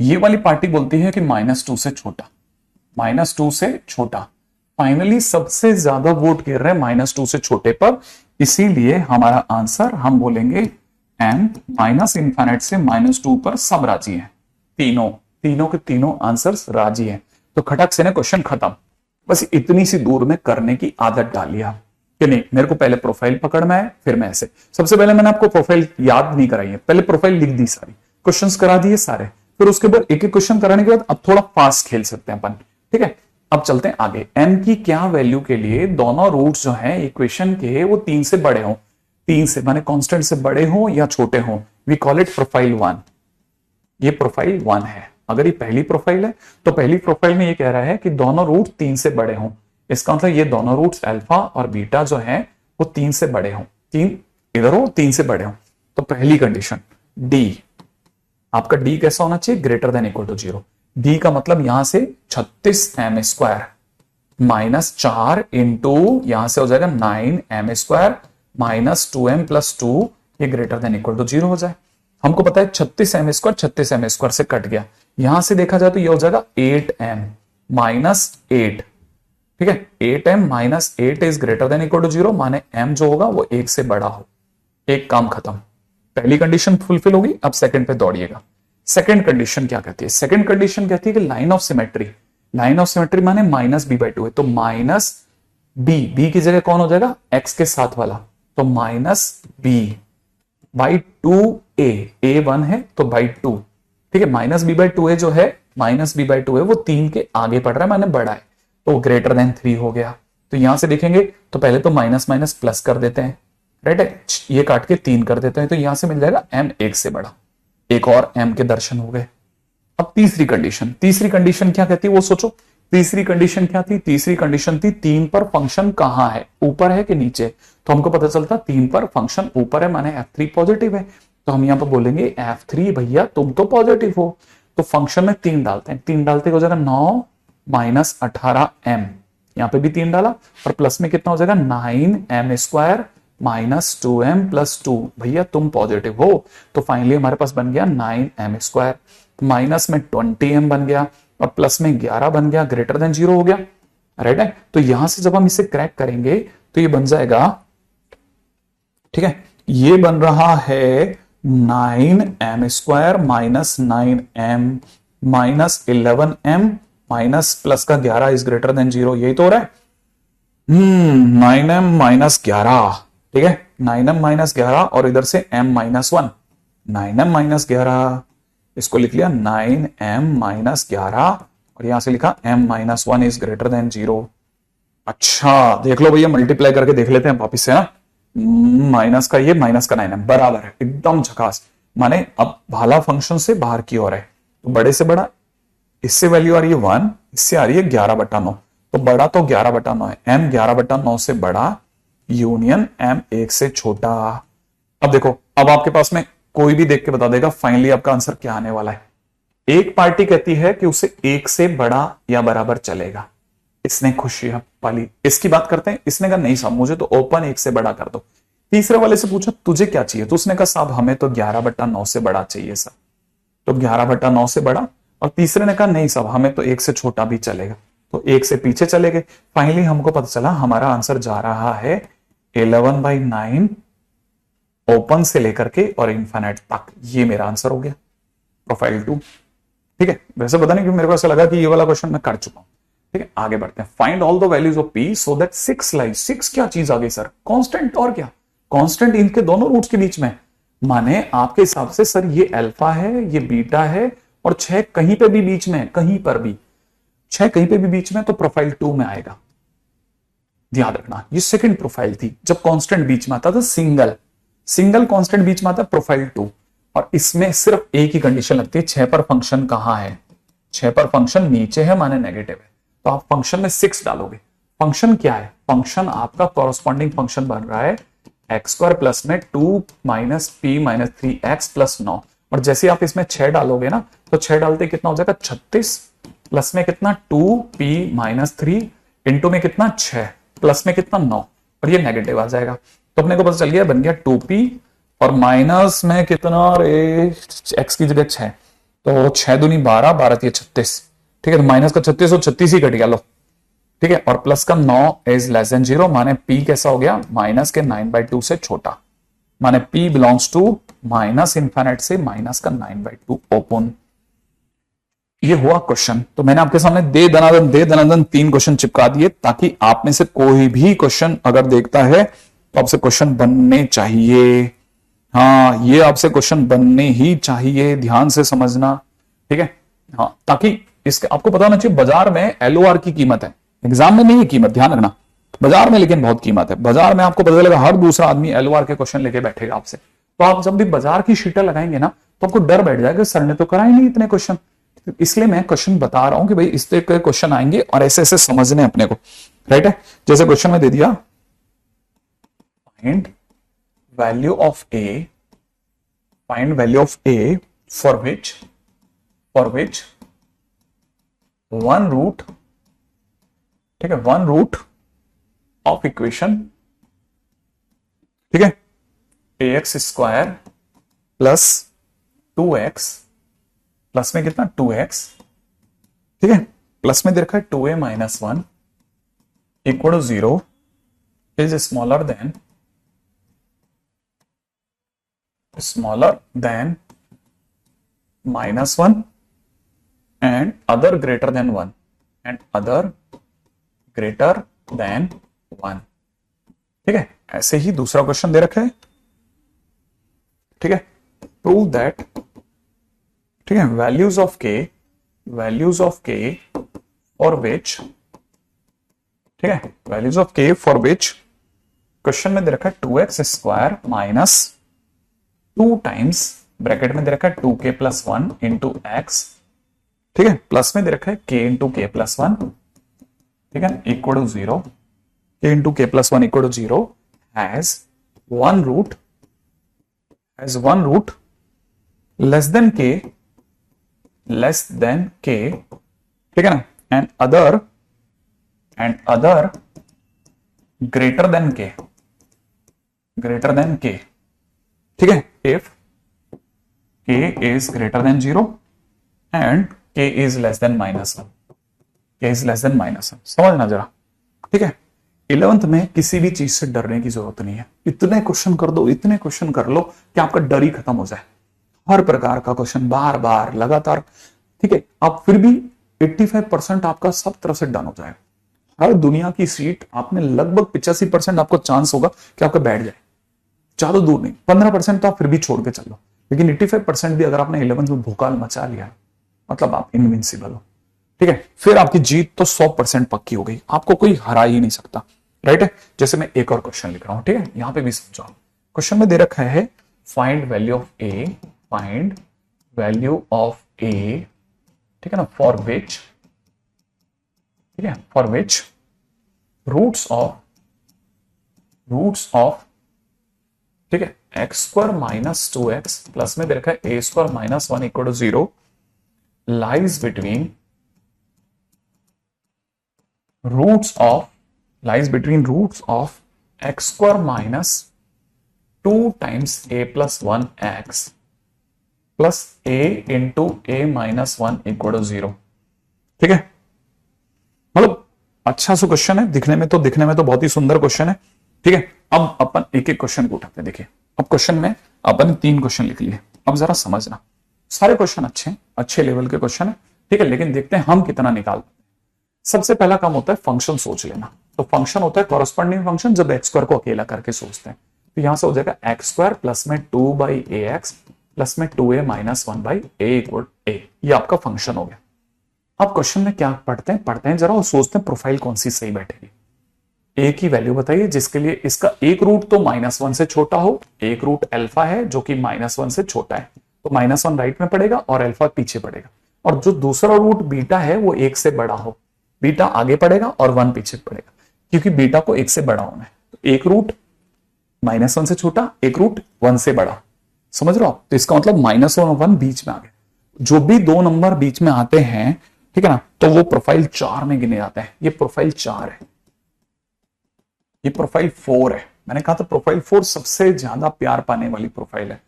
ये वाली पार्टी बोलती है कि -2 से छोटा, -2 से छोटा। फाइनली सबसे ज्यादा वोट गिर रहे हैं -2 से छोटे पर, इसीलिए हमारा आंसर हम बोलेंगे m -∞ से -2 पर सब राजी हैं। तीनों के तीनों आंसर्स राजी हैं। तो खटक से ना क्वेश्चन खत्म। बस इतनी सी दूर में करने की आदत डाली आप कि नहीं मेरे को पहले प्रोफाइल पकड़ना है, फिर मैं ऐसे। सबसे पहले मैंने आपको प्रोफाइल याद नहीं कराई है, पहले प्रोफाइल लिख दी सारी, क्वेश्चंस करा दिए सारे, फिर उसके बाद एक एक क्वेश्चन कराने के बाद अब थोड़ा फास्ट खेल सकते हैं अपन। ठीक है, अब चलते हैं आगे। n की क्या वैल्यू के लिए दोनों रूट्स जो हैं इक्वेशन के वो 3 से बड़े हों, 3 से माने कांस्टेंट से बड़े हों या छोटे हों, वी कॉल इट प्रोफाइल 1। ये प्रोफाइल 1 है। अगर ये पहली प्रोफाइल है तो पहली प्रोफाइल में ये कह रहा है कि दोनों रूट 3 से बड़े हों। इसका मतलब ये दोनों रूट्स अल्फा और बीटा जो है वो 3 से बड़े हों, 3 इधर हो 3 से बड़े हों। तो पहली कंडीशन डी, आपका डी कैसा होना चाहिए, greater than equal to 0। D का मतलब यहां से 36m² -4 इंटू यहां से हो जाएगा 9m² -2m + 2, ये ग्रेटर देन इक्वल टू 0 हो जाए। हमको पता है 36m² 36m² से कट गया, यहां से देखा जाए तो ये हो जाएगा 8m -8। ठीक है, 8m -8 is greater than equal to 0, माने m जो होगा वो 1 से बड़ा हो। एक काम खत्म, पहली कंडीशन फुलफिल होगी। अब सेकंड पे दौड़िएगा। सेकंड कंडीशन क्या कहती है? सेकंड कंडीशन कहती है कि line of symmetry, line of symmetry माने -b/2 है, तो -b की जगह कौन हो जाएगा, x के साथ वाला, तो -b/2a, a1 है तो /2। ठीक है, -b/2a जो है, -b/2 है वो 3 के आगे पड़ रहा है माने बड़ा है, तो ग्रेटर देन 3 हो गया। तो यहां से देखेंगे तो पहले तो माइनस माइनस प्लस कर देते हैं, राइट है, ये काट के 3 कर देते हैं, तो यहां से मिल जाएगा m 1 से बड़ा। एक और m के दर्शन हो गए। अब तीसरी कंडीशन, तीसरी कंडीशन क्या कहती है वो सोचो। तीसरी कंडीशन क्या थी? तीसरी कंडीशन थी 3 पर फंक्शन कहां है, ऊपर है कि नीचे। तो हमको पता चलता 3 पर फंक्शन ऊपर है माने f3 पॉजिटिव है, तो हम यहां पर बोलेंगे f3 भैया तुम तो पॉजिटिव हो। तो फंक्शन में 3 डालते हैं, 3 डालते हो जाएगा 9 -18m, यहां पे भी 3 डाला और प्लस में कितना हो जाएगा 9m² -2m + 2, भैया तुम पॉजिटिव हो। तो फाइनली हमारे पास बन गया 9m², माइनस में 20m बन गया और प्लस में 11 बन गया, ग्रेटर देन 0 हो गया, राइट है। तो यहां से जब हम इसे क्रैक करेंगे तो ये बन जाएगा, ठीक है, ये बन रहा है 9m² -9m -11m minus plus का 11 इज ग्रेटर देन 0, यही तो हो रहा है। 9m -11, ठीक है, 9m -11 और इधर से m -1, 9m -11, इसको लिख लिया 9m -11 और यहां से लिखा m -1 इज ग्रेटर देन 0। अच्छा देख लो भैया, मल्टीप्लाई करके देख लेते हैं वापिस से ना, माइनस का ये माइनस का 9m बराबर है, एकदम झकास। माने अब भाला फंक्शन से बाहर की ओर है, तो बड़े से बड़ा, इससे वैल्यू आ रही है 1, इससे आ रही है 11/9, तो बड़ा तो 11/9 है, m 11/9 से बड़ा यूनियन m 1 से छोटा। अब देखो, अब आपके पास में कोई भी देख के बता देगा फाइनली आपका आंसर क्या आने वाला है। एक पार्टी कहती है कि उसे 1 से बड़ा या बराबर चलेगा, इसने खुशियां पाली, इसकी बात करते हैं। इसने कहा नहीं साहब मुझे तो ओपन 1 से बड़ा कर दो। तीसरे वाले से पूछा तुझे क्या चाहिए, तो उसने कहा साहब हमें तो 11/9 से बड़ा चाहिए सर, तो 11/9 से बड़ा। और तीसरे ने कहा नहीं साहब हमें तो 1 से छोटा भी चलेगा, तो 1 से पीछे चले गए। फाइनली हमको पता चला हमारा आंसर जा रहा है 11/9 ओपन से लेकर के और इनफाइनाइट तक, ये मेरा आंसर हो गया प्रोफाइल 2। ठीक है, वैसे पता नहीं क्यों मेरे को ऐसा लगा कि ये वाला क्वेश्चन मैं कर चुका हूं। ठीक है, आगे बढ़ते हैं। Find all the values of p so that 6 lies, 6 क्या चीज आ गई सर, कांस्टेंट, और क्या कांस्टेंट इनके दोनों रूट्स के बीच में। माने आपके हिसाब से सर ये अल्फा है, ये बीटा है और 6 कहीं पे भी बीच में, कहीं पर भी 6 कहीं पे भी बीच में, तो प्रोफाइल 2 में आएगा। ध्यान रखना ये सेकंड प्रोफाइल थी जब कांस्टेंट बीच में आता था, सिंगल कांस्टेंट बीच में आता प्रोफाइल 2, और इसमें सिर्फ एक ही कंडीशन लगती है, 6 पर फंक्शन कहां है, 6 पर फंक्शन नीचे है माने नेगेटिव है, तो आप फंक्शन में 6 डालोगे। फंक्शन क्या है, फंक्शन आपका कॉरस्पॉन्डिंग फंक्शन बन रहा है x² प्लस में 2 - p - 3x + 9, और जैसे आप इसमें 6 डालोगे ना, तो 6 डालते कितना हो जाएगा 36, प्लस में कितना 2p - 3 इंटू में कितना 6 प्लस में कितना 9, और ये नेगेटिव आ जाएगा। तो अपने को पता चल गया, बन गया 2p और माइनस में कितना रे, x की जगह 6, तो 6 दूनी 12, 12 3 36, ठीक है, तो माइनस का 36 और 36 ही कट गया, लो ठीक है, और प्लस का 9 इज लेस देन 0, माने p कैसा हो गया, माइनस के 9/2 से छोटा, माने p belongs to minus infinite से माइनस का 9/2 ओपन। ये हुआ क्वेश्चन। तो मैंने आपके सामने दे दनादन 3 क्वेश्चन चिपका दिए, ताकि आप में से कोई भी क्वेश्चन अगर देखता है तो आपसे क्वेश्चन बनने चाहिए। हाँ, ये आपसे क्वेश्चन बनने ही चाहिए, ध्यान से समझना, ठीक है। हाँ, ताकि इसके आपको पता होना चाहिए बाजार में एलओआर की कीमत है, एग्जाम में नहीं है कीमत, ध्यान रखना, बाजार में लेकिन बहुत कीमत है। बाजार में आपको पता चलेगा हर दूसरा आदमी एलओआर के क्वेश्चन लेके बैठेगा आपसे, तो आप जब भी बाजार की शीटें लगाएंगे ना, तो आपको डर बैठ जाएगा, सर ने तो कराए नहीं इतने क्वेश्चन। इसलिए मैं क्वेश्चन बता रहा हूं कि भाई इस तरह के क्वेश्चन आएंगे और ऐसे ऐसे समझने अपने को, राइट है। जैसे क्वेश्चन में दे दिया, find value of a, find value of a for which one root, ठीक है, वन रूट ऑफ इक्वेशन, ठीक है, ax square plus 2x, plus में कितना 2x, ठीक है, प्लस में दे रखा है 2a minus 1 equal to 0 is smaller than -1 and other greater than 1 and other greater than 1, ठीक है। ऐसे ही दूसरा क्वेश्चन दे रखा है, ठीक है, प्रूव दैट, ठीक है, values of k for which, ठीक है, values of k for which question में दे रखा है 2x square minus 2 times, bracket में दे रखा है 2k प्लस 1 इंटू एक्स, ठीक है, प्लस में दे रखा है k इंटू k प्लस 1, ठीक है, equal to 0, k into k plus 1 equal to 0 has one root less than k, ठीक है ना, and other greater than k, ठीक है, if k is greater than 0 and k is less than -1, k is less than -1, समझना जरा, ठीक है। 11th में किसी भी चीज से डरने की जरूरत नहीं है, इतने क्वेश्चन कर दो, इतने क्वेश्चन कर लो कि आपका डर ही खत्म हो जाए, हर प्रकार का क्वेश्चन बार बार लगातार, ठीक है, आप फिर भी 85% आपका सब तरफ से डन हो जाएगा। हर दुनिया की सीट आपने लगभग 85% आपको चांस होगा कि आपका बैठ जाए, ज्यादा दूर नहीं, 15% तो आप फिर भी छोड़ के चलो, लेकिन 85% भी अगर आपने 11th में भूकाल मचा लिया मतलब आप इनविंसिबल हो, ठीक है। फिर आपकी जीत तो 100% पक्की हो गई, आपको कोई हरा ही नहीं सकता, राइट है। जैसे मैं एक और क्वेश्चन लिख रहा हूं, ठीक है, यहां पे भी समझाओ। क्वेश्चन में दे रखा है find value of a, find value of a, ठीक है ना, फॉर विच, ठीक है, फॉर विच रूट्स ऑफ, ठीक है, x square minus 2x plus में दे रखा है a square minus 1 equal to 0 lies between roots of x square minus 2 times a plus 1x plus a into a minus 1 equal to 0, ठीक है। मतलब अच्छा सा क्वेश्चन है, दिखने में तो बहुत ही सुंदर क्वेश्चन है, ठीक है। अब अपन एक एक क्वेश्चन को उठाते हैं, देखिए अब क्वेश्चन में अपन 3 क्वेश्चन लिख लिए, अब जरा समझना, सारे क्वेश्चन अच्छे लेवल के क्वेश्चन है, ठीक है, लेकिन देखते हैं हम कितना निकाल पाते हैं। सबसे पहला काम होता है फंक्शन सोच लेना, तो फंक्शन होता है कॉरस्पॉन्डिंग फंक्शन, जब एक्स स्क्वायर को अकेला करके सोचते हैं, तो यहां से हो जाएगा एक्स स्क्वायर प्लस में 2/ax प्लस में 2a minus 1/a equal a, ये आपका फंक्शन हो गया। अब क्वेश्चन में क्या पढ़ते हैं जरा और सोचते हैं प्रोफाइल कौन सी सही बैठेगी। a की वैल्यू बताइए जिसके लिए इसका एक रूट तो -1 से छोटा हो, एक रूट अल्फा है जो कि -1 से छोटा है, तो -1 राइट में पड़ेगा और अल्फा पीछे पड़ेगा, और जो दूसरा रूट बीटा है वो 1 से बड़ा हो, बीटा आगे पड़ेगा और 1 पीछे पड़ेगा, क्योंकि बीटा को 1 से बड़ा होना है, तो एक रूट -1 से छोटा, एक रूट 1 से बड़ा, समझ रहे हो आप। तो इसका मतलब -1 और 1 बीच में आ गए, जो भी 2 नंबर बीच में आते हैं, ठीक है ना, तो वो प्रोफाइल 4 में गिने जाते हैं। ये प्रोफाइल 4 है, ये प्रोफाइल 4 है, मैंने कहा था प्रोफाइल 4 सबसे ज्यादा प्यार पाने वाली प्रोफाइल है।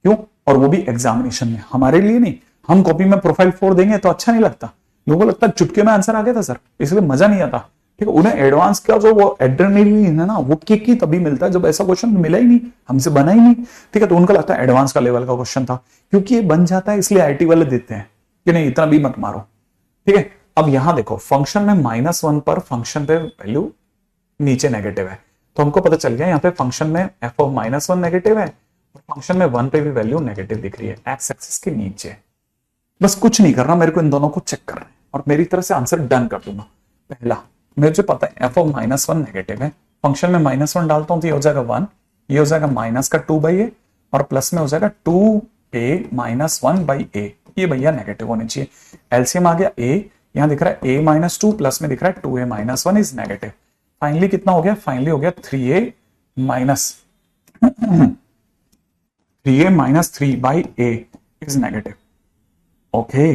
क्यों? और वो भी एग्जामिनेशन में, हमारे लिए नहीं। हम कॉपी में प्रोफाइल 4 देंगे तो अच्छा नहीं लगता, लोगों को लगता है चुटकी में आंसर आ गया था सर, इसलिए मजा नहीं आता। ठीक है, उन्हें एडवांस का जो वो एड्रेनलिन है ना, वो किक ही तभी मिलता है जब ऐसा क्वेश्चन मिला ही नहीं, हमसे बना ही नहीं। ठीक है, तो उनको लगता है एडवांस का लेवल का क्वेश्चन था, क्योंकि ये बन जाता है इसलिए आईटी वाले देते हैं कि नहीं इतना भी मत मारो। ठीक है, अब यहां देखो फंक्शन में -1 पर फंक्शन पे वैल्यू नीचे नेगेटिव है, तो हमको पता चल गया यहाँ पे फंक्शन में f ऑफ -1 नेगेटिव है और फंक्शन में 1 पे भी वैल्यू नेगेटिव दिख रही है एक्स एक्सिस के नीचे। बस कुछ नहीं करना, मेरे को इन दोनों को चेक करना है और मेरी तरफ से आंसर डन कर दूंगा। पहला मुझे पता है f ऑफ -1 नेगेटिव है, फंक्शन में -1 डालता हूं तो ये हो जाएगा 1, ये हो जाएगा माइनस का 2/a और प्लस में हो जाएगा 2a माइनस 1/a, ये भैया नेगेटिव होने चाहिए। एलसीएम आ गया a, यहां दिख रहा है a-2 प्लस में दिख रहा है 2a minus 1 is negative. Finally कितना हो गया? फाइनली हो गया 3a minus 3/a is negative. Okay,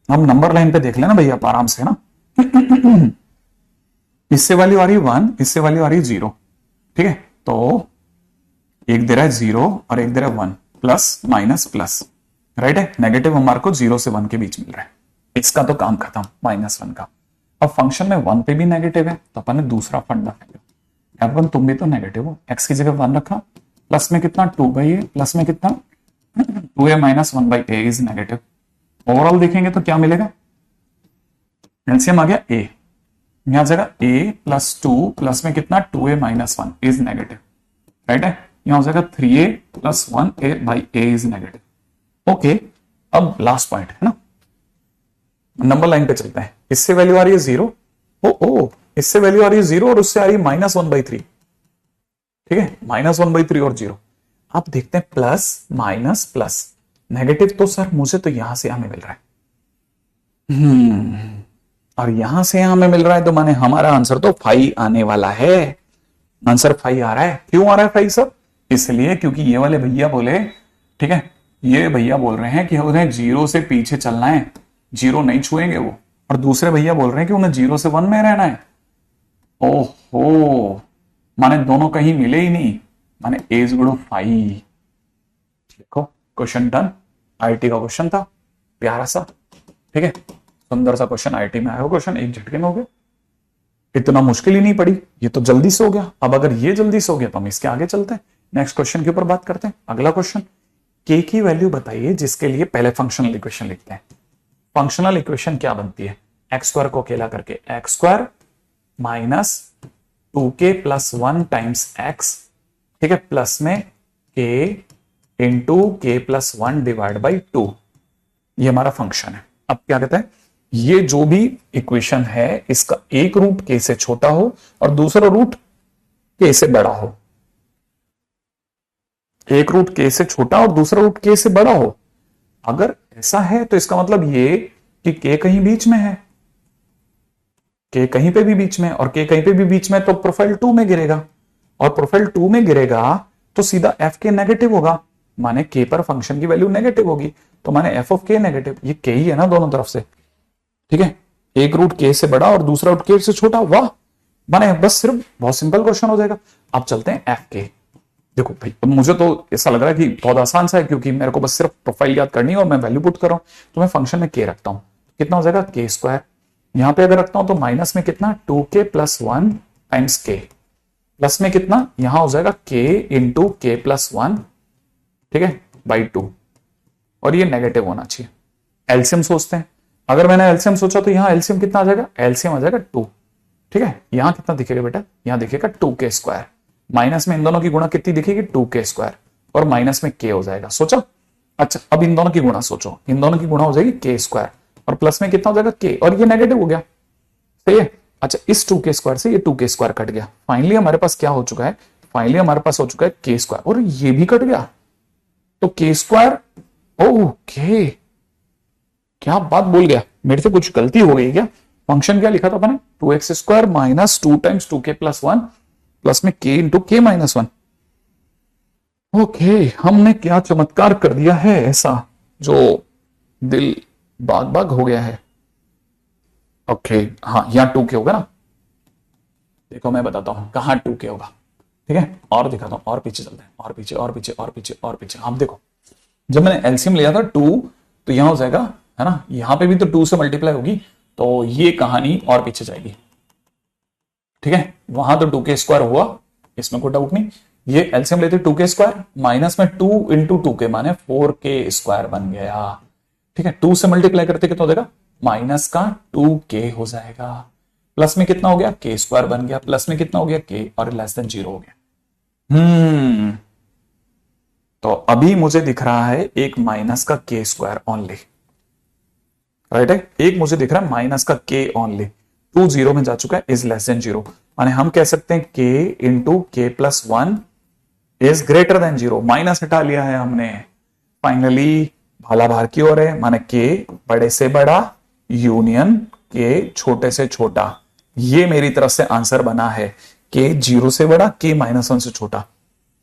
हम नंबर लाइन पे देख लेना भैया आराम से ना। इससे वैल्यू आ रही है 1, इससे वैल्यू आ रही है 0। ठीक है, तो एक दे रहा है 0 और एक दे रहा है 1, प्लस माइनस प्लस, राइट है। नेगेटिव हमारे को 0 से 1 के बीच मिल रहा है, इसका तो काम खत्म -1 का। अब फंक्शन में 1 पे भी नेगेटिव है तो अपन ने दूसरा फंडा फेंका, F1 तुम भी तो नेगेटिव हो, x की जगह 1 रखा, प्लस में कितना 2/a, प्लस में कितना 2a minus 1/a is negative. Overall देखेंगे तो क्या मिलेगा? एलसीएम आ गया a, यहां जगह a प्लस 2 प्लस में कितना 2a minus 1 is negative, right है। यहां हो जाएगा 3a plus 1a/a is negative. Okay, अब लास्ट पॉइंट है ना, नंबर लाइन पे चलते हैं। इससे वैल्यू आ रही है 0, ओ इससे वैल्यू आ रही है 0 और उससे आ रही है -1/3। ठीक है, -1/3 और 0। आप देखते हैं प्लस माइनस प्लस नेगेटिव, तो सर मुझे तो यहां से हमें मिल रहा है, और यहां से हमें मिल रहा है, तो माने हमारा आंसर तो 5 आने वाला है। आंसर 5 आ रहा है। क्यों आ रहा है 5 सर? इसलिए क्योंकि ये वाले भैया बोले, ठीक है, ये भैया बोल रहे हैं कि उन्हें 0 से पीछे चलना है, 0 नहीं छुएंगे वो, और दूसरे भैया बोल रहे हैं कि उन्हें 0 से 1 में रहना है। ओहो, माने दोनों कहीं मिले ही नहीं, माने एज गुणो 5। देखो क्वेश्चन डन, आईटी का क्वेश्चन था प्यारा सा, ठीक है, सुंदर सा क्वेश्चन, आईटी में आया हो क्वेश्चन, एक झटके में हो गया, इतना मुश्किल ही नहीं पड़ी, ये तो जल्दी से हो गया। अब अगर ये जल्दी से हो गया तो हम इसके आगे चलते हैं, नेक्स्ट क्वेश्चन के ऊपर बात करते हैं। अगला क्वेश्चन, के की वैल्यू बताइए जिसके लिए पहले फंक्शनल इक्वेशन लिखते हैं। फंक्शनल इक्वेशन क्या बनती है? एक्स स्क्वायर को अकेला करके x square minus 2k plus 1 times x, ठीक है, प्लस में k into k plus 1 divide by 2, ये हमारा फंक्शन है। अब क्या कहते हैं, ये जो भी इक्वेशन है इसका एक रूट k से छोटा हो और दूसरा रूट k से बड़ा हो, एक रूट k से छोटा और दूसरा रूट k से बड़ा हो। अगर ऐसा है तो इसका मतलब ये कि k कहीं बीच में है, k कहीं पे भी बीच में, और k कहीं पे भी बीच में, तो प्रोफाइल 2 में गिरेगा, और प्रोफाइल 2 में गिरेगा तो सीधा f के नेगेटिव होगा, माने k पर फंक्शन की वैल्यू नेगेटिव होगी, तो माने f ऑफ k नेगेटिव, ये k ही है ना दोनों तरफ से, ठीक है, एक रूट k से बड़ा और दूसरा रूट k से छोटा। वाह, माने बस सिर्फ बहुत सिंपल क्वेश्चन हो जाएगा। अब चलते हैं f के। देखो भाई, अब मुझे तो ऐसा लग रहा है कि बहुत आसान सा है, क्योंकि मेरे को बस सिर्फ प्रोफाइल याद करनी है और मैं वैल्यू पुट कर रहा हूं, तो मैं फंक्शन में k रखता हूं, कितना हो जाएगा k स्क्वायर, यहां पे अगर रखता हूं तो माइनस में कितना 2k plus 1 times k, plus में कितना यहां हो जाएगा k इंटू k प्लस 1, ठीक है, बाई 2, और ये नेगेटिव होना चाहिए। एलसीएम सोचते हैं, अगर मैंने एलसीएम सोचा तो यहां एलसीएम कितना आ जाएगा, एलसीएम आ जाएगा 2, ठीक है, यहां कितना दिखेगा बेटा, यहां दिखेगा 2k स्क्वायर, माइनस में इन दोनों की गुणा कितनी दिखेगी 2k स्क्वायर, और माइनस में k हो जाएगा। सोचा? अच्छा, अब इन दोनों की गुणा सोचो, इन दोनों की गुणा हो जाएगी k स्क्वायर, और प्लस में कितना हो जाएगा k, और ये नेगेटिव हो गया, सही है। अच्छा, इस 2k स्क्वायर से ये 2k स्क्वायर कट गया, फाइनली हमारे पास क्या हो चुका है, फाइनली हमारे पास हो चुका है k स्क्वायर, और ये भी कट गया, तो k स्क्वायर, ओके, क्या बात बोल गया, मेरे से कुछ गलती हो गई क्या? फंक्शन क्या लिखा था अपने, 2x square minus 2 times 2k plus 1 plus में k into k minus 1। Okay, हमने क्या चमत्कार कर दिया है ऐसा जो दिल बाग बाग हो गया है। ओके, हाँ, यहां 2k होगा ना, देखो मैं बताता हूं कहां 2k होगा, ठीक है, और दिखाता हूं, और पीछे चलते हैं, और पीछे और पीछे और पीछे और पीछे। आप देखो, जब मैंने एलसीएम लिया था 2, तो यहां हो जाएगा, है ना, यहां पे भी तो 2 से मल्टीप्लाई होगी, तो ये कहानी और पीछे जाएगी। ठीक है, वहां तो 2k² हुआ, इसमें कोई डाउट नहीं। ये एलसीएम लेते 2k² माइनस में 2 इंटू 2k माने 4k² बन गया। ठीक है, 2 से मल्टीप्लाई करते कितना हो जाएगा, माइनस का 2k हो जाएगा, प्लस में कितना हो गया, k² बन गया, प्लस में कितना हो गया, k, और लेस देन 0 हो गया। तो अभी मुझे दिख रहा है एक माइनस का k² ओनली, राइट है, एक मुझे दिख रहा है माइनस का k ओनली, 2 0 में जा चुका है, इज लेस देन 0, माने हम कह सकते हैं k into k plus 1 is greater than 0, minus हटा लिया है हमने। फाइनली भाला बाहर की ओर है, माने k बड़े से बड़ा यूनियन k छोटे से छोटा, ये मेरी तरफ से आंसर बना है, k 0 से बड़ा k -1 से छोटा,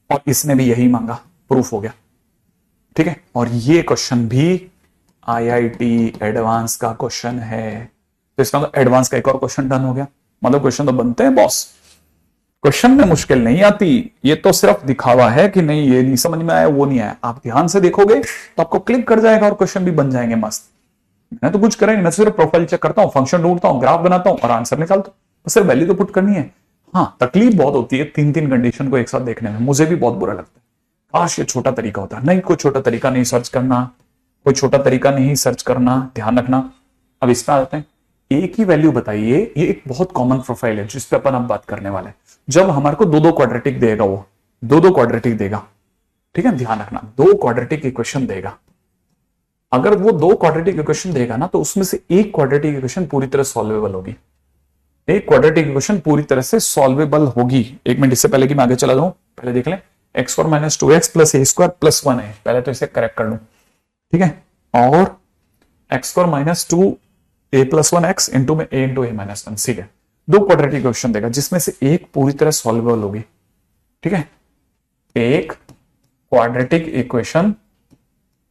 और इसने भी यही मांगा, प्रूफ हो गया। ठीक है, और ये क्वेश्चन भी आईआईटी एडवांस का क्वेश्चन है, तो इसका मतलब एडवांस का एक और क्वेश्चन डन हो गया। मतलब क्वेश्चन तो बनते हैं बॉस, क्वेश्चन में मुश्किल नहीं आती, ये तो सिर्फ दिखावा है कि नहीं ये नहीं समझ में आया, वो नहीं आया। आप ध्यान से देखोगे तो आपको क्लिक कर जाएगा और क्वेश्चन भी बन जाएंगे मस्त। मैं तो कुछ करें नहीं, मैं सिर्फ प्रोफाइल चेक करता हूं, फंक्शन ढूंढता हूं, ग्राफ बनाता हूं और आंसर निकालता हूं, बस सिर्फ वैल्यू तो पुट करनी है। हाँ, तकलीफ बहुत होती है 3-3 कंडीशन को एक साथ देखने में, मुझे भी बहुत बुरा लगता है, काश ये छोटा तरीका होता। नहीं, कोई छोटा तरीका नहीं सर्च करना, कोई छोटा तरीका नहीं सर्च करना, ध्यान रखना। अब इस पर आते हैं, एक ही वैल्यू बताइए, ये एक बहुत कॉमन प्रोफाइल है जिस पे अपन अब बात करने वाले हैं। जब हमारे को 2-2 क्वाड्रेटिक देगा, वो 2-2 क्वाड्रेटिक देगा, ठीक है, ध्यान रखना, 2 क्वाड्रेटिक इक्वेशन देगा। अगर वो 2 क्वाड्रेटिक इक्वेशन देगा ना, तो उसमें से एक क्वाड्रेटिक इक्वेशन पूरी तरह सॉल्वेबल होगी, एक क्वाड्रेटिक इक्वेशन पूरी तरह से सॉल्वेबल होगी। एक मिनट, इससे पहले कि मैं आगे चला जाऊं, पहले देख लें, x² minus 2x plus a² plus 1 है, पहले तो इसे करेक्ट कर लूं, ठीक है, और x² minus 2a plus 1x into में a इंटू a माइनस 1, ठीक है, 2 क्वाड्रेटिक इक्वेशन देगा जिसमें से एक पूरी तरह सॉल्वेबल होगी। ठीक है, एक क्वाड्रेटिक इक्वेशन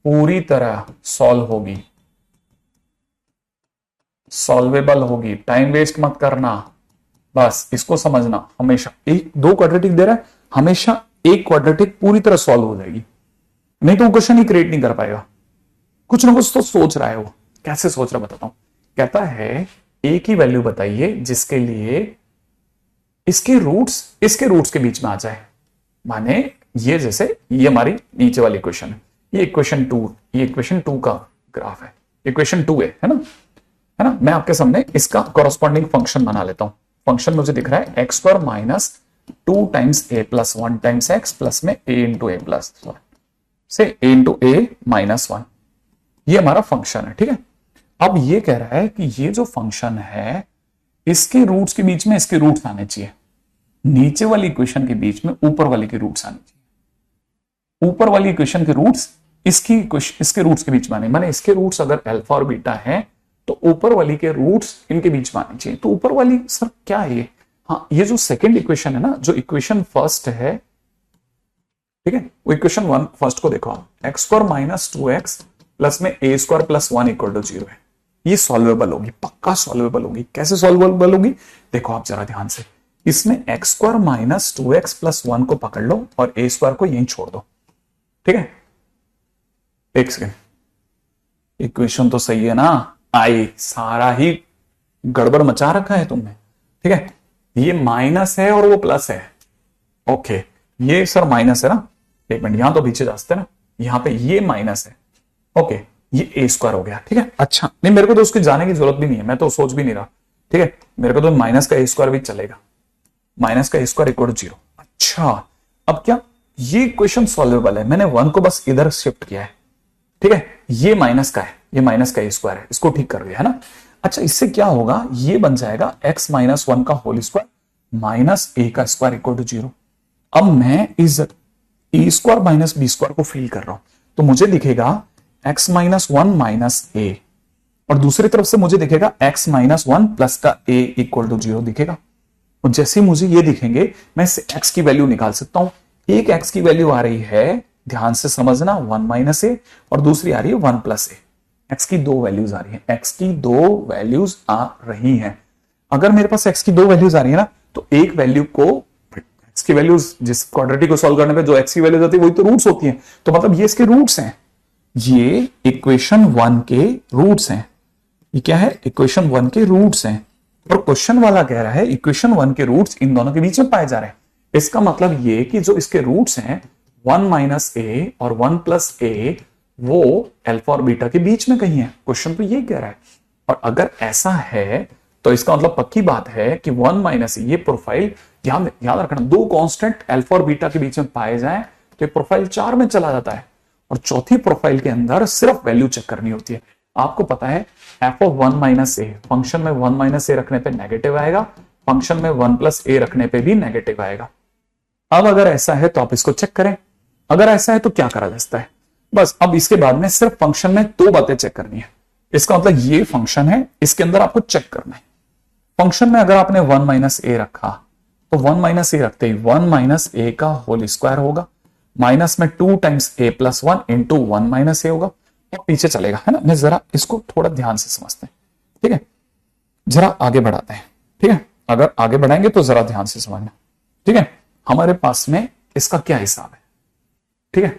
पूरी तरह सॉल्व होगी, सॉल्वेबल होगी, टाइम वेस्ट मत करना, बस इसको समझना। हमेशा एक 2 क्वाड्रेटिक दे रहा है, हमेशा एक क्वाड्रेटिक पूरी तरह सॉल्व हो जाएगी, नहीं तो वो क्वेश्चन ही क्रिएट नहीं कर पाएगा। कुछ ना कुछ तो सोच रहा है वो, कैसे सोच रहा बताता हूं। कहता है एक ही वैल्यू बताइए जिसके लिए इसके रूट्स के बीच में आ जाए, माने ये जैसे ये हमारी नीचे वाली इक्वेशन है, ये इक्वेशन 2, ये इक्वेशन 2 का ग्राफ है, इक्वेशन 2 है ना, है ना। मैं आपके सामने इसका कॉरस्पॉन्डिंग फंक्शन बना लेता हूं। फंक्शन मुझे दिख रहा है x² minus 2 times a plus 1 times x plus में a इंटू a प्लस से a इंटू a माइनस 1, ये हमारा फंक्शन है। ठीक है, अब ये कह रहा है कि ये जो फंक्शन है इसके रूट्स के बीच में इसके रूट्स आने चाहिए, नीचे वाली इक्वेशन के बीच में ऊपर वाले के रूट्स आने चाहिए, ऊपर वाली इक्वेशन के रूट्स इसके रूट्स के बीच में आने, माने इसके रूट्स अगर अल्फा और बीटा है तो ऊपर वाली के रूट्स इनके बीच में आने चाहिए। तो ऊपर वाली सर क्या है ये, हाँ, ये जो सेकंड इक्वेशन है ना, जो इक्वेशन फर्स्ट है, ठीक है, वो इक्वेशन 1 फर्स्ट को देखो, x² माइनस 2x प्लस में a² प्लस 1 इक्वल टू 0 है, ये सॉल्वेबल होगी, पक्का सॉल्वेबल होगी। कैसे सॉल्वेबल होगी देखो आप जरा ध्यान से, इसमें x² माइनस 2x प्लस 1 को पकड़ लो और a² को यहीं छोड़ दो। ठीक है, एक सेकेंड, इक्वेशन तो सही है ना, आई सारा ही गड़बड़ मचा रखा है तुमने। ठीक है, ये माइनस है और वो प्लस है, ओके, ये सर माइनस है ना, एक मिनट यहां तो पीछे जाते ना, यहां पे ये माइनस है, ओके, ये a² हो गया। ठीक है, अच्छा, नहीं मेरे को तो उसके जाने की जरूरत भी नहीं है, मैं तो सोच भी नहीं रहा। ठीक है, मेरे को तो माइनस का a² भी चलेगा, माइनस का a² इक्वल टू 0। अच्छा, अब क्या ये इक्वेशन सॉल्वेबल है, मैंने 1 को बस इधर शिफ्ट किया है। ठीक है, ये माइनस का है, ये माइनस का a² है, इसको ठीक कर दिया है ना। अच्छा, इससे क्या होगा, ये बन जाएगा x माइनस 1 का होल स्क्वायर माइनस a का स्क्वायर इक्वल टू 0। अब मैं इस a² माइनस b² को फिल कर रहा हूं, तो मुझे दिखेगा x माइनस 1 माइनस a, और दूसरी तरफ से मुझे दिखेगा x माइनस 1 प्लस का a इक्वल टू 0 दिखेगा। और जैसे मुझे ये दिखेंगे, मैं इससे x की वैल्यू निकाल सकता हूं। एक x की वैल्यू आ रही है, ध्यान से समझना, 1 माइनस a, और दूसरी आ रही है 1 प्लस a। x की 2 वैल्यूज आ रही है, x की 2 वैल्यूज आ रही हैं। अगर मेरे पास x की 2 वैल्यूज आ रही है ना, तो एक वैल्यू को x एक्स की वैल्यूज, जिस क्वाड्रेटिक को सॉल्व करने पे जो एक्स की वैल्यूज होती है वही तो रूट्स होती है, तो मतलब ये इसके रूट्स हैं, ये इक्वेशन 1 के रूट्स हैं। ये क्या है? इक्वेशन 1 के रूट्स हैं। और क्वेश्चन वाला कह रहा है इक्वेशन 1 के रूट्स इन दोनों के बीच में पाए जा रहे हैं। इसका मतलब ये कि जो इसके रूट्स हैं 1 माइनस ए और 1 प्लस ए, वो अल्फा और बीटा के बीच में कहीं है। क्वेश्चन तो ये कह रहा है। और अगर ऐसा है तो इसका मतलब पक्की बात है कि 1 माइनस ये प्रोफाइल, याद रखना, दो कांस्टेंट अल्फा और बीटा के बीच में पाए जाए तो ये प्रोफाइल 4 में चला जाता है। और चौथी प्रोफाइल के अंदर सिर्फ वैल्यू चेक करनी होती है। आपको पता है F of 1 minus A, function में 1 माइनस ए रखने पे नेगेटिव आएगा, फंक्शन में 1 प्लस ए रखने पे भी नेगेटिव आएगा। अब अगर ऐसा है तो आप इसको चेक करें। अगर ऐसा है तो क्या करा जा सकता है? बस अब इसके बाद में सिर्फ फंक्शन में दो बातें चेक करनी है। इसका मतलब ये फंक्शन है, इसके अंदर आपको चेक करना है। फंक्शन में अगर आपने 1 माइनस ए रखा तो 1 माइनस ए रखते ही 1 माइनस ए का होल स्क्वायर होगा, माइनस में 2 टाइम्स ए प्लस 1 इंटू 1 माइनस ए होगा और पीछे चलेगा, है ना। मैं जरा इसको थोड़ा ध्यान से समझते हैं, ठीक है। जरा आगे बढ़ाते हैं, ठीक है। अगर आगे बढ़ाएंगे तो जरा ध्यान से समझना, ठीक है। हमारे पास में इसका क्या हिसाब है, ठीक है।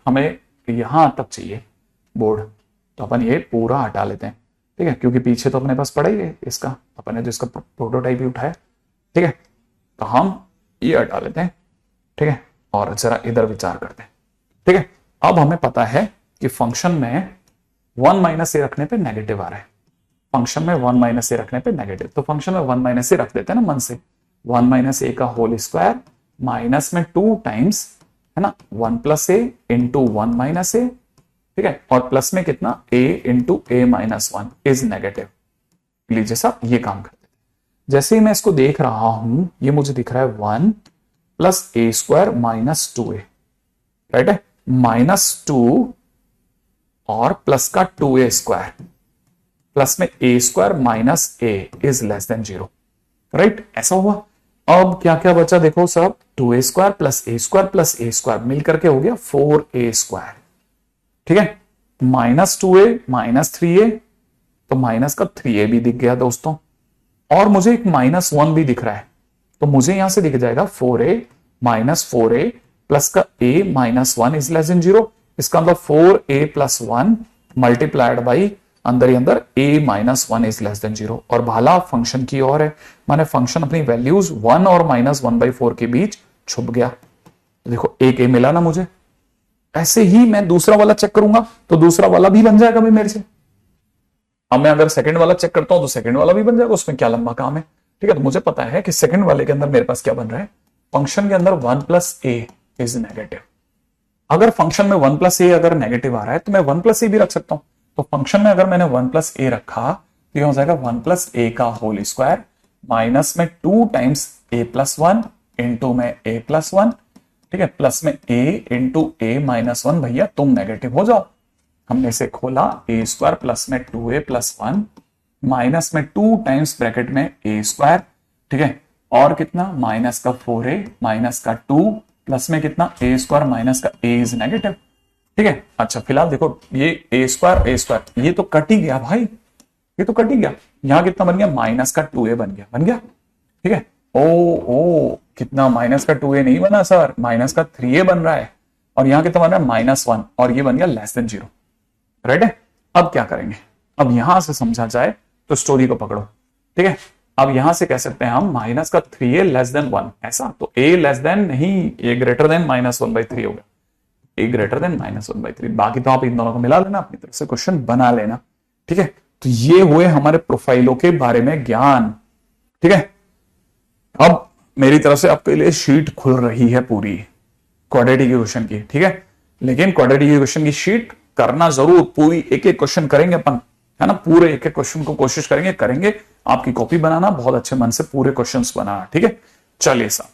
हमें यहां तक चाहिए बोर्ड, तो अपन ये पूरा हटा लेते हैं, ठीक है, क्योंकि पीछे तो अपने पास पड़ा ही है इसका, अपन ने तो इसका प्रोटोटाइप ही उठाया, ठीक है। तो हम ये हटा लेते हैं, ठीक है, और जरा इधर विचार करते हैं, ठीक है। अब हमें पता है कि फंक्शन में 1 माइनस ए रखने पे नेगेटिव आ रहा है, फंक्शन में 1 माइनस ए रखने पे नेगेटिव, तो फंक्शन में 1 माइनस ए रख देते हैं ना मन से। 1 माइनस ए का होल स्क्वायर माइनस में 2 टाइम्स, है ना, 1 प्लस ए इंटू 1 माइनस ए, ठीक है, और प्लस में कितना, a into A minus 1 is negative. लीजिए साहब ये काम करते हैं। जैसे ही मैं इसको देख रहा हूं, ये मुझे दिख रहा है 1 प्लस ए स्क्वायर माइनस 2a, राइट है, -2 और प्लस का 2a स्क्वायर, प्लस में a square minus a is less then 0, right. ऐसा हुआ। अब क्या क्या बचा देखो सब, 2a square plus a square plus a square मिलकर के हो गया 4a स्क्वायर, ठीक है। -2a -3a, तो माइनस का 3a भी दिख गया दोस्तों, और मुझे एक -1 भी दिख रहा है, तो मुझे यहां से दिख जाएगा 4a माइनस 4a प्लस का a minus 1 is less then 0। इसका मतलब 4a प्लस 1 मल्टीप्लाइड बाई अंदर ही अंदर a minus 1 is less then 0, और भाला फंक्शन की ओर है, माने फंक्शन अपनी वैल्यूज 1 और -1/4 के बीच छुप गया। देखो एक a मिला ना मुझे। ऐसे ही मैं दूसरा वाला चेक करूंगा तो दूसरा वाला भी बन जाएगा भाई मेरे से। अब मैं अगर सेकंड वाला चेक करता हूं तो सेकंड वाला भी बन जाएगा, उसमें क्या लंबा काम है, ठीक है। तो मुझे पता है कि सेकंड वाले के अंदर मेरे पास क्या बन रहा है, फंक्शन के अंदर 1 प्लस ए इज नेगेटिव। अगर फंक्शन में 1 प्लस ए अगर नेगेटिव आ रहा है तो मैं 1 प्लस ए भी रख सकता हूं। तो फंक्शन में अगर मैंने 1 प्लस ए रखा तो यह हो जाएगा 1 प्लस ए का होल स्क्वायर माइनस में 2 टाइम्स ए प्लस 1 इंटू में ए प्लस 1, ठीक है, प्लस में a इंटू ए माइनस 1। भैया तुम नेगेटिव हो जाओ। हमने इसे खोला, ए स्क्वायर प्लस में 2a प्लस 1 माइनस में 2 टाइम्स ब्रैकेट में ए स्क्वायर, ठीक है, और कितना, माइनस का 4a माइनस का 2 प्लस में कितना, ए स्क्वायर माइनस का a इज नेगेटिव, ठीक है। अच्छा फिलहाल देखो ये ए स्क्वायर ये तो कट ही गया भाई, ये तो कट ही गया। यहां कितना बन गया, माइनस का 2a बन गया, ठीक है। ओ कितना, माइनस का 2a नहीं बना सर, माइनस का 3a बन रहा है, और यहां कितना बन रहा है, -1, और ये बन गया लेस देन 0, राइट है। अब क्या करेंगे, अब यहां से समझा जाए तो स्टोरी को पकड़ो, ठीक है। अब यहां से कह सकते हैं हम माइनस का 3a लेस देन 1, ऐसा तो a लेस देन नहीं, a ग्रेटर देन -1/3 होगा, a ग्रेटर देन -1/3। बाकी तो आप इन दोनों को मिला लेना, अपनी तरफ से क्वेश्चन बना लेना, ठीक है। तो ये हुए हमारे प्रोफाइलों के बारे में ज्ञान, ठीक है। अब मेरी तरफ से आपके लिए शीट खुल रही है पूरी क्वाड्रेटिक इक्वेशन की, ठीक है। लेकिन क्वाड्रेटिक इक्वेशन की शीट करना जरूर, पूरी एक एक क्वेश्चन करेंगे अपन, है ना, पूरे एक एक क्वेश्चन को कोशिश करेंगे आपकी कॉपी बनाना, बहुत अच्छे मन से पूरे क्वेश्चंस बनाना, ठीक है। चलिए साहब